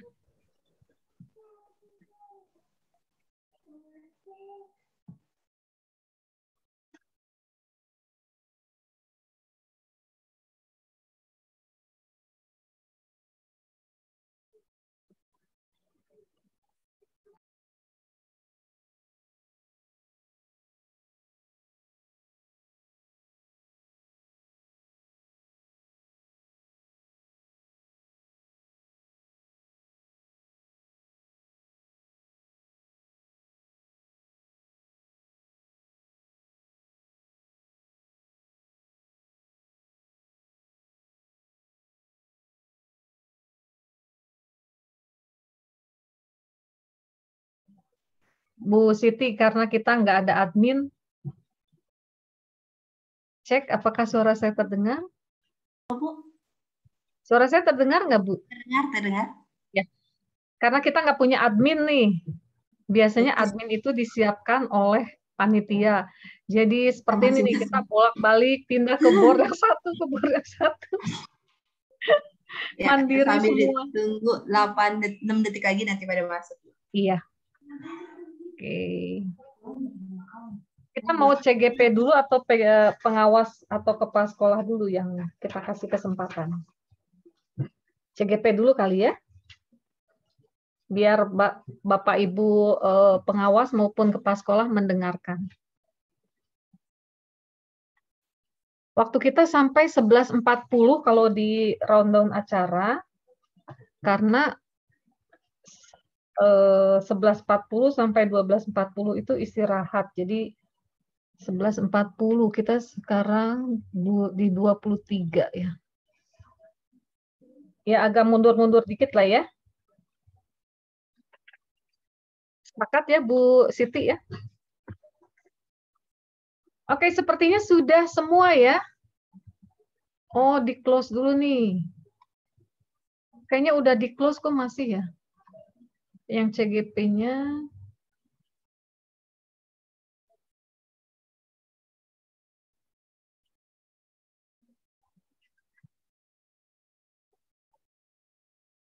Bu Siti, karena kita nggak ada admin, cek apakah suara saya terdengar? Bu. Suara saya terdengar nggak, Bu? Terdengar. Ya, karena kita nggak punya admin nih. Biasanya admin itu disiapkan oleh panitia. Jadi seperti ini nih, kita bolak-balik pindah ke board yang satu ke board yang satu. Ya, mandiri semua. Tunggu 6 detik lagi nanti pada masuk. Iya. Oke. Kita mau CGP dulu atau pengawas atau kepala sekolah dulu yang kita kasih kesempatan? CGP dulu kali ya. Biar Bapak Ibu pengawas maupun kepala sekolah mendengarkan. Waktu kita sampai 11.40 kalau di rundown acara, karena 11.40 sampai 12.40 itu istirahat. Jadi 11.40 kita sekarang di 23 ya. Ya agak mundur-mundur dikit lah ya. Sepakat ya Bu Siti ya. Oke, sepertinya sudah semua ya. Oh, di close dulu nih. Kayaknya udah di close kok masih ya. Yang CGP-nya.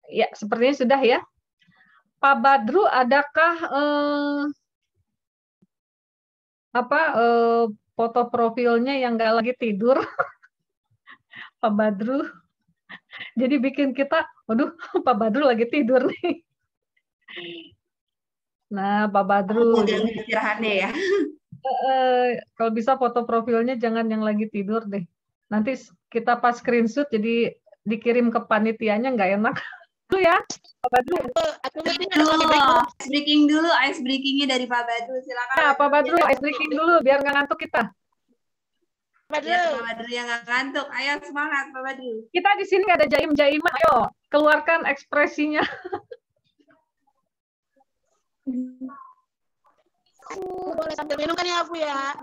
Ya, sepertinya sudah ya. Pak Badru, adakah foto profilnya yang nggak lagi tidur? Pak Badru. Jadi bikin kita, waduh, Pak Badru lagi tidur nih. Nah, Pak Badru. Istirahatnya ya. Kalau bisa foto profilnya jangan yang lagi tidur deh. Nanti kita pas screenshot jadi dikirim ke panitianya nggak enak. Dulu ya, Pak Badru. Ice breakingnya dari Pak Badru. Silakan. Nah, Pak Badru, ice breaking dulu biar nggak ngantuk kita. Badru. Ya, Pak Badru yang nggak ngantuk. Ayo semangat, Pak Badru. Kita di sini nggak ada jaim-jaiman. Ayo, keluarkan ekspresinya. Boleh sambil minum kan ya, Bu ya?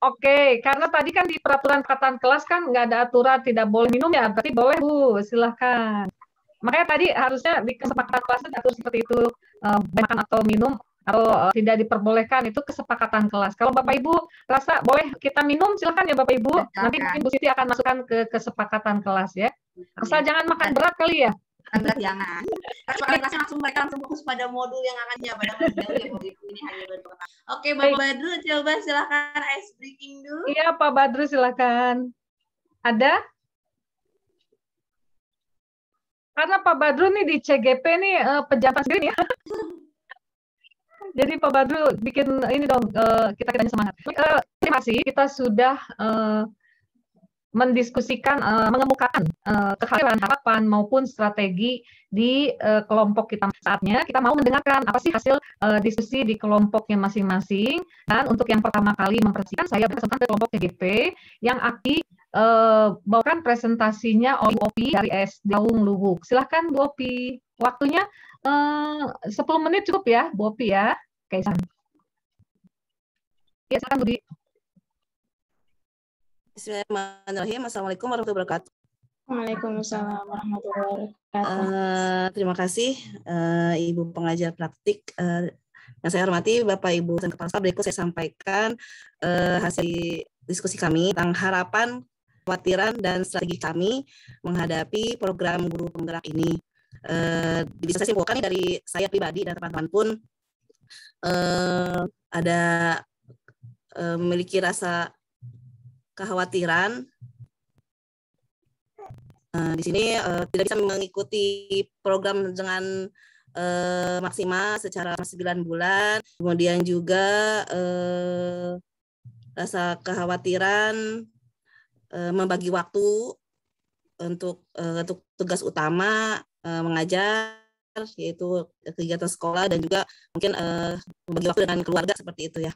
Oke, karena tadi kan di peraturan perkataan kelas kan nggak ada aturan tidak boleh minum ya, berarti boleh Bu, silahkan. Makanya tadi harusnya di kesepakatan kelas itu diatur seperti itu, makan atau minum atau tidak diperbolehkan, itu kesepakatan kelas. Kalau Bapak Ibu rasa boleh kita minum, silahkan ya Bapak Ibu. Nanti mungkin Bu Siti akan masukkan ke kesepakatan kelas ya. Asal jangan makan berat kali ya. Berat jangan. Soalnya kelasnya mereka langsung fokus pada modul yang akan ya, pada modul yang mau ini hanya berpekan. Oke, Bapak Badru, coba silakan ice breaking dulu. Iya, Pak Badru silakan. Ada? Karena Pak Badru nih di CGP nih pejabat sendiri ya. Jadi Pak Badru bikin ini dong, kita semangat. Terima kasih, kita sudah mendiskusikan, mengemukakan kekhawatiran, harapan maupun strategi di kelompok kita. Saatnya kita mau mendengarkan apa sih hasil diskusi di kelompoknya masing-masing. Dan untuk yang pertama kali mempersembahkan, saya berpesan ke kelompok CGP yang aktif bawakan presentasinya oleh Bu Opi dari SD Daung Luwuk. Silahkan Bu Opi, waktunya 10 menit cukup ya Bu Opi ya. Oke, ya, silakan Budi. Bismillahirrahmanirrahim. Assalamualaikum warahmatullahi wabarakatuh. Waalaikumsalam warahmatullahi wabarakatuh. Terima kasih Ibu pengajar praktik. Yang saya hormati Bapak Ibu dan Kepala Staf, berikut saya sampaikan hasil diskusi kami tentang harapan, kekhawatiran, dan strategi kami menghadapi program guru penggerak ini. Bisa saya simpulkan dari saya pribadi dan teman-teman pun ada memiliki rasa kekhawatiran di sini tidak bisa mengikuti program dengan maksimal secara 9 bulan. Kemudian juga rasa kekhawatiran membagi waktu untuk tugas utama mengajar, yaitu kegiatan sekolah, dan juga mungkin membagi waktu dengan keluarga seperti itu ya.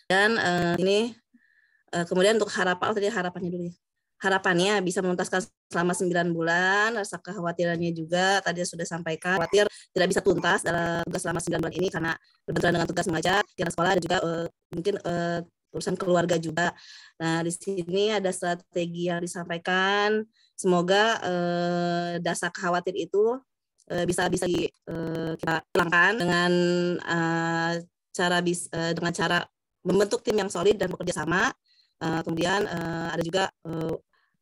Dan ini kemudian untuk harapannya dulu ya. Harapannya bisa menuntaskan selama 9 bulan, rasa kekhawatirannya juga tadi sudah sampaikan, khawatir tidak bisa tuntas dalam tugas selama 9 bulan ini karena berbenturan dengan tugas mengajar, kegiatan sekolah, dan juga mungkin urusan keluarga juga. Nah, di sini ada strategi yang disampaikan, semoga dasar khawatir itu bisa kita hilangkan dengan cara membentuk tim yang solid dan bekerja sama. Kemudian ada juga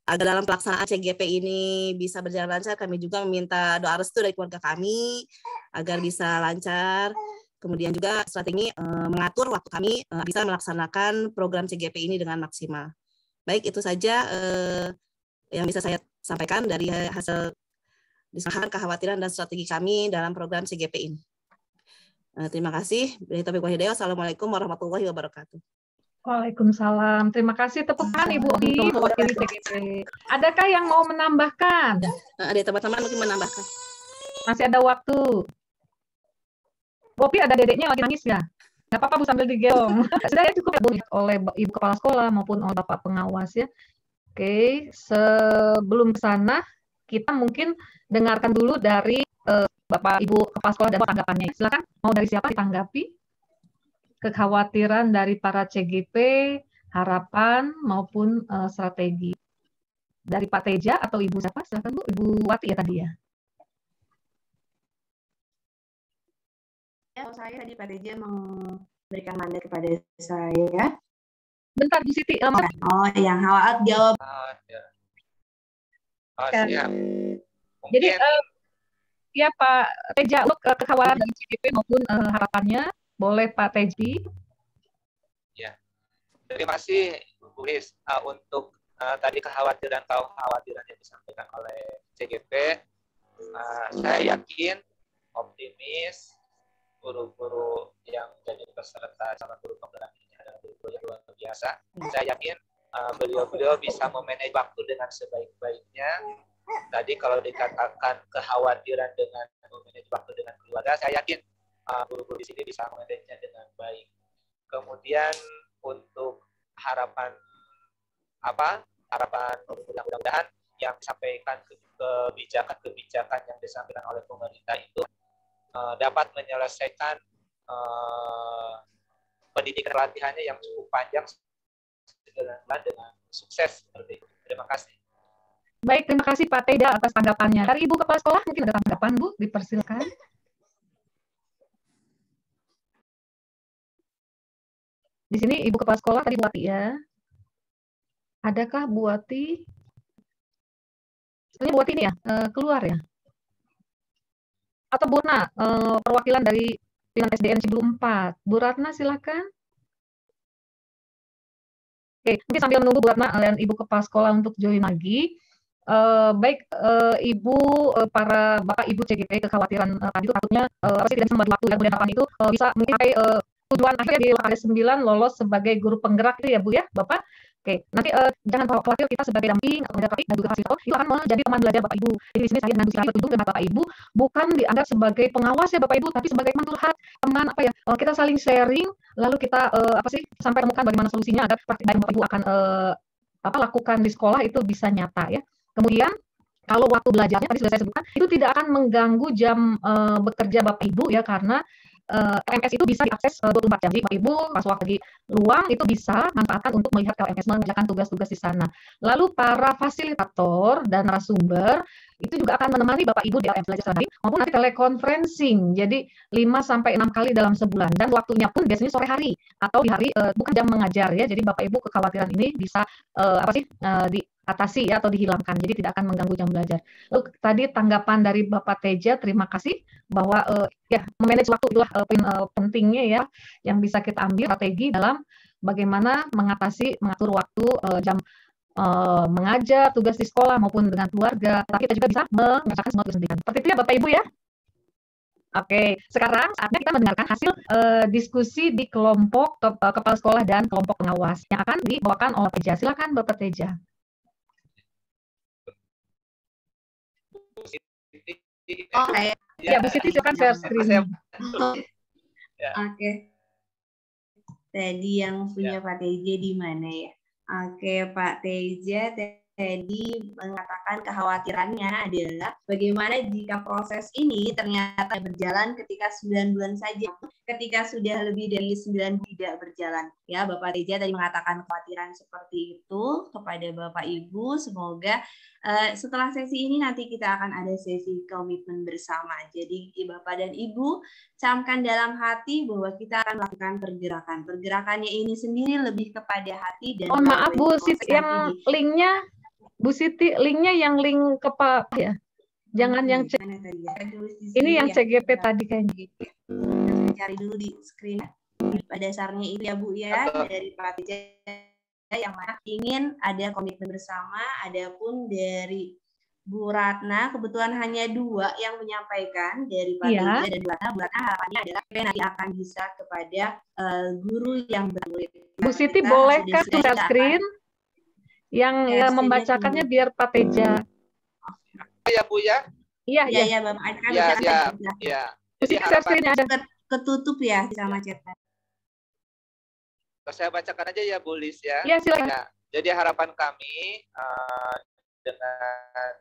agar dalam pelaksanaan CGP ini bisa berjalan lancar, kami juga meminta doa restu dari keluarga kami agar bisa lancar. Kemudian juga strategi mengatur waktu kami bisa melaksanakan program CGP ini dengan maksimal. Baik, itu saja yang bisa saya sampaikan dari hasil diskusi kekhawatiran dan strategi kami dalam program CGP ini. Terima kasih. Assalamualaikum warahmatullahi wabarakatuh. Waalaikumsalam. Terima kasih. Tepuk tangan Ibu Opi, mewakili CGP. Adakah yang mau menambahkan? Ada teman-teman mungkin menambahkan. Masih ada waktu. Bu Opi, ada dedeknya lagi nangis ya? Nggak apa-apa Bu, sambil digendong. Sudah ya, cukup ya Bu, oleh Ibu Kepala Sekolah maupun oleh Bapak Pengawas ya. Oke, sebelum ke sana, kita mungkin dengarkan dulu dari Bapak Ibu Kepala Sekolah dan tanggapannya. Silakan, mau dari siapa ditanggapi? Kekhawatiran dari para CGP, harapan maupun strategi. Dari Pak Teja atau Ibu siapa? Silakan Bu, Ibu Wati ya tadi ya. Ya, saya tadi Pak Teja memberikan mandat kepada saya. Bentar Bu Siti. Oh, yang Hawat jawab. Siap. Jadi ya Pak Teja, untuk kekhawatiran dari CGP maupun harapannya, boleh Pak Teji. Ya, terima kasih Bu Lis untuk tadi kekhawatiran yang disampaikan oleh CGP. Saya yakin, optimis, guru-guru yang jadi peserta calon guru penggerak ini adalah guru yang luar biasa. Saya yakin beliau-beliau bisa memanage waktu dengan sebaik-baiknya. Tadi kalau dikatakan kekhawatiran dengan memanage waktu dengan keluarga, saya yakin guru-guru di sini bisa memanagenya dengan baik. Kemudian untuk harapan harapan mudah-mudahan yang disampaikan kebijakan yang disampaikan oleh pemerintah itu dapat menyelesaikan pendidikan pelatihannya yang cukup panjang dengan sukses seperti itu. Terima kasih. Baik, terima kasih Pak Teja atas tanggapannya. Dari Ibu Kepala Sekolah mungkin ada tanggapan, Bu, dipersilakan. Di sini Ibu Kepala Sekolah tadi Bu Wati ya. Adakah Bu Wati? Sebenarnya Bu Wati ini ya keluar ya? Atau Bu Ratna, perwakilan dari pimpinan SDN Cibulu 4. Bu Ratna silakan. Oke, mungkin sambil menunggu Bu Ratna dan Ibu Kepala Sekolah untuk join lagi. Baik Ibu, para Bapak Ibu CGP, kekhawatiran tadi itu takutnya tidak bisa membagi waktu yang kemudian harapan itu bisa mungkin sampai tujuan akhir di LKS 9 lolos sebagai guru penggerak itu ya Bu ya Bapak. Oke, nanti jangan khawatir, kita sebagai damping dan juga fasilitator itu akan menjadi teman belajar Bapak Ibu. Jadi di sini saya dengan Bu Siti berkunjung dengan Bapak Ibu bukan dianggap sebagai pengawas ya Bapak Ibu, tapi sebagai teman curhat, teman kita saling sharing, lalu kita sampai temukan bagaimana solusinya agar praktik yang Bapak Ibu akan lakukan di sekolah itu bisa nyata ya. Kemudian kalau waktu belajarnya tadi sudah saya sebutkan itu tidak akan mengganggu jam bekerja Bapak Ibu ya, karena LMS itu bisa diakses 24 jam. Jadi Bapak Ibu pas waktu luang itu bisa manfaatkan untuk melihat LMS, mengerjakan tugas-tugas di sana. Lalu para fasilitator dan narasumber itu juga akan menemani Bapak Ibu di LMS belajar secara daring maupun nanti teleconferencing. Jadi 5-6 kali dalam sebulan dan waktunya pun biasanya sore hari atau di hari bukan jam mengajar ya. Jadi Bapak Ibu kekhawatiran ini bisa diatasi ya atau dihilangkan. Jadi tidak akan mengganggu jam belajar. Lalu tadi tanggapan dari Bapak Teja, terima kasih bahwa memanage waktu itulah pentingnya ya yang bisa kita ambil strategi dalam bagaimana mengatur waktu jam mengajar, tugas di sekolah maupun dengan keluarga. Tapi kita juga bisa mengerjakan semua tugas pendidikan. Seperti itu ya Bapak Ibu ya. Oke, sekarang saatnya kita mendengarkan hasil diskusi di kelompok kepala sekolah dan kelompok pengawas yang akan dibawakan oleh Teja. Silakan Bapak Teja. Oke. Ya, Bu Siti silakan share screen. Oke. Tadi yang punya Pak Teja di mana ya? Oke, Pak Teja tadi mengatakan kekhawatirannya adalah bagaimana jika proses ini ternyata berjalan ketika 9 bulan saja, ketika sudah lebih dari 9 tidak berjalan. Ya, Bapak Teja tadi mengatakan kekhawatiran seperti itu kepada Bapak Ibu. Semoga setelah sesi ini nanti kita akan ada sesi komitmen bersama. Jadi Bapak dan Ibu camkan dalam hati bahwa kita akan melakukan pergerakan. Pergerakannya ini sendiri lebih kepada hati dan maaf Bu Siti, yang linknya Bu Siti, linknya yang link ke Pak ya. Jangan yang ini yang CGP tadi kayaknya. Saya cari dulu di screen. Pada dasarnya itu ya Bu ya, dari Pak Teja yang mana ingin ada komitmen bersama, adapun dari Bu Ratna kebetulan hanya 2 yang menyampaikan dari Pak Teja dan Bu Ratna. Bu Ratna harapannya adalah nanti akan bisa kepada guru yang bermurid. Bu Siti bolehkah share screen yang membacakannya biar Pak Teja. Ya Bu ya. Iya Bapak. Iya. Jadi share screen-nya ada ketutup ya sama chat-nya. Saya bacakan aja ya Bu Lis ya. Iya silakan. Ya, jadi harapan kami dengan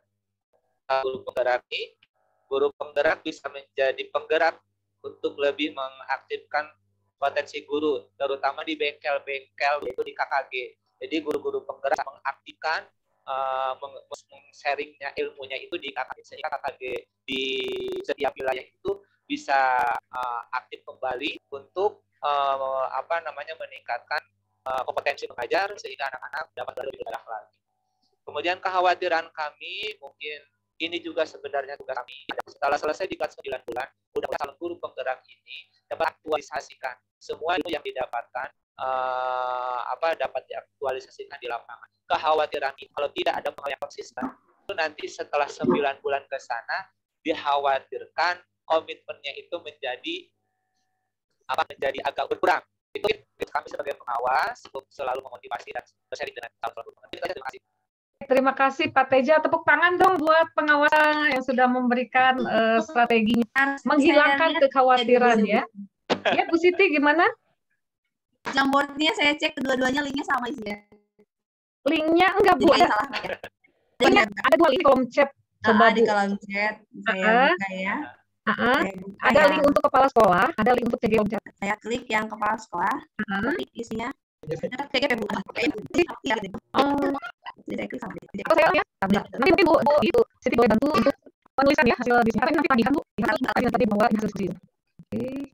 guru penggerak bisa menjadi penggerak untuk lebih mengaktifkan potensi guru, terutama di bengkel-bengkel itu di KKG. Jadi guru-guru penggerak mengaktifkan sharingnya ilmunya itu di KKG, sehingga KKG di setiap wilayah itu bisa aktif kembali untuk meningkatkan kompetensi mengajar sehingga anak-anak dapat lebih bergerak lagi. Kemudian kekhawatiran kami mungkin ini juga sebenarnya tugas kami. Setelah selesai di kelas 9 bulan, mudah-mudahan calon guru penggerak ini dapat aktualisasikan semua itu yang didapatkan dapat diaktualisasikan di lapangan. Kekhawatiran ini kalau tidak ada pengawasan yang konsisten, itu nanti setelah 9 bulan ke sana dikhawatirkan komitmennya itu menjadi agak berkurang. Itu kami sebagai pengawas untuk selalu memotivasi dan bersharing dengan calon guru. Terima kasih. Terima kasih Pak Teja. Tepuk tangan dong buat pengawas yang sudah memberikan strateginya menghilangkan kekhawatiran ya. Ya Bu Siti gimana? Jamboardnya saya cek kedua-duanya linknya sama isinya. Linknya enggak Bu, Jadi ada, salah ya. linknya ada 2 link di kolom chat. Coba Di Bu. kolom chat saya buka ya. Saya buka Ada ya. link untuk kepala sekolah, ada link untuk CG kolom chat. Saya klik yang kepala sekolah, klik isinya. CGP Bu. Oh, Jadi saya klik sama dia. atau saya ya. Nanti mungkin Bu itu Siti boleh bantu untuk penulisan ya hasil diskusi. Nanti tagihan Bu. Tadi bawa hasil diskusi. Oke.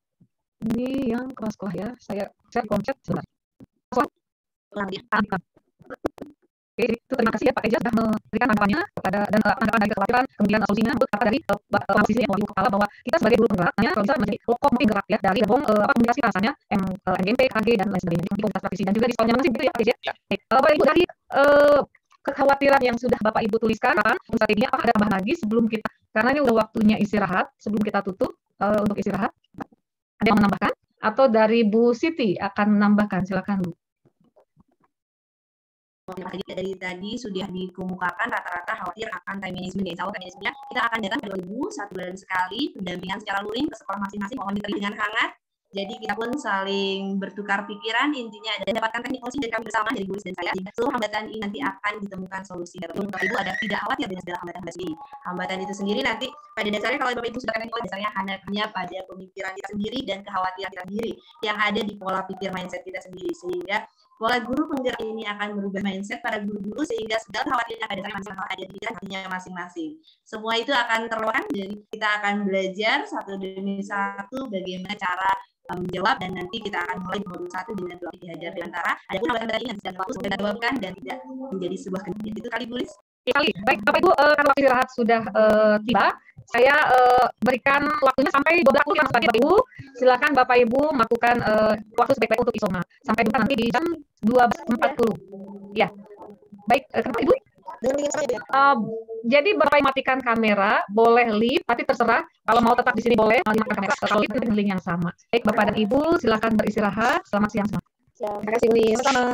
Ini yang kepala sekolah ya. Saya kolom chat sebentar. Oke, itu terima kasih ya Pak Eja sudah memberikan tanggapannya kepada dan tanggapan dari kekhawatiran, kemudian solusinya untuk kata dari Pak Sisi yang kepala bahwa kita sebagai guru penggerak kalau bisa menjadi lokomotif gerak ya dari gerbong komunikasi rasanya MGMP, KG dan lain sebagainya di komunitas praktisi dan juga di sekolahnya masing-masing begitu ya Pak Eja. Baik, Bapak Ibu dari kekhawatiran yang sudah Bapak Ibu tuliskan saat ini apa ada tambahan lagi sebelum kita karena ini udah waktunya istirahat sebelum kita tutup untuk istirahat ada yang menambahkan atau dari Bu Siti akan menambahkan silakan Bu. Dari tadi sudah dikemukakan rata-rata khawatir akan time management ya. Insya Allah time managementnya kita akan datang pada 1 bulan sekali pendampingan secara luring ke sekolah masing-masing mohon diterima dengan hangat. Jadi kita pun saling bertukar pikiran intinya dan dapatkan teknik solusi dari kami bersama dari Bu Lis dan saya. Seluruh hambatan ini nanti akan ditemukan solusinya. Bapak Ibu ada tidak khawatir dengan segala hambatan sendiri. Hambatan itu sendiri nanti pada dasarnya kalau Bapak Ibu sudah kena dasarnya hanya pada pemikiran kita sendiri dan kekhawatiran kita sendiri yang ada di pola pikir mindset kita sendiri sehingga pola guru penggerak ini akan merubah mindset para guru-guru sehingga segala khawatirnya pada dasarnya masing-masing ada di pikiran hatinya masing-masing. Semua itu akan terluang jadi kita akan belajar satu demi satu bagaimana cara menjawab dan nanti kita akan mulai modul 1 dengan 2 dihajar di antara ada pun hambatan ini yang sedang waktu sudah jawabkan dan tidak menjadi sebuah kendala. Itu kali Bu Lis. Sekali. Baik, Bapak Ibu, karena waktu istirahat sudah tiba, saya berikan waktunya sampai 12 yang tadi Bapak Ibu. Silakan Bapak Ibu melakukan waktu sebaik-baik untuk isoma. Sampai jumpa nanti di jam 12.40. Ya. Baik, Bapak Ibu. Jadi Bapak matikan kamera, boleh leave, tapi terserah. Kalau mau tetap di sini boleh, matikan kamera. Kalau leave, link yang sama. Baik, Bapak dan Ibu, silakan beristirahat. Selamat siang semua. Terima kasih Bu Lis. Sama-sama.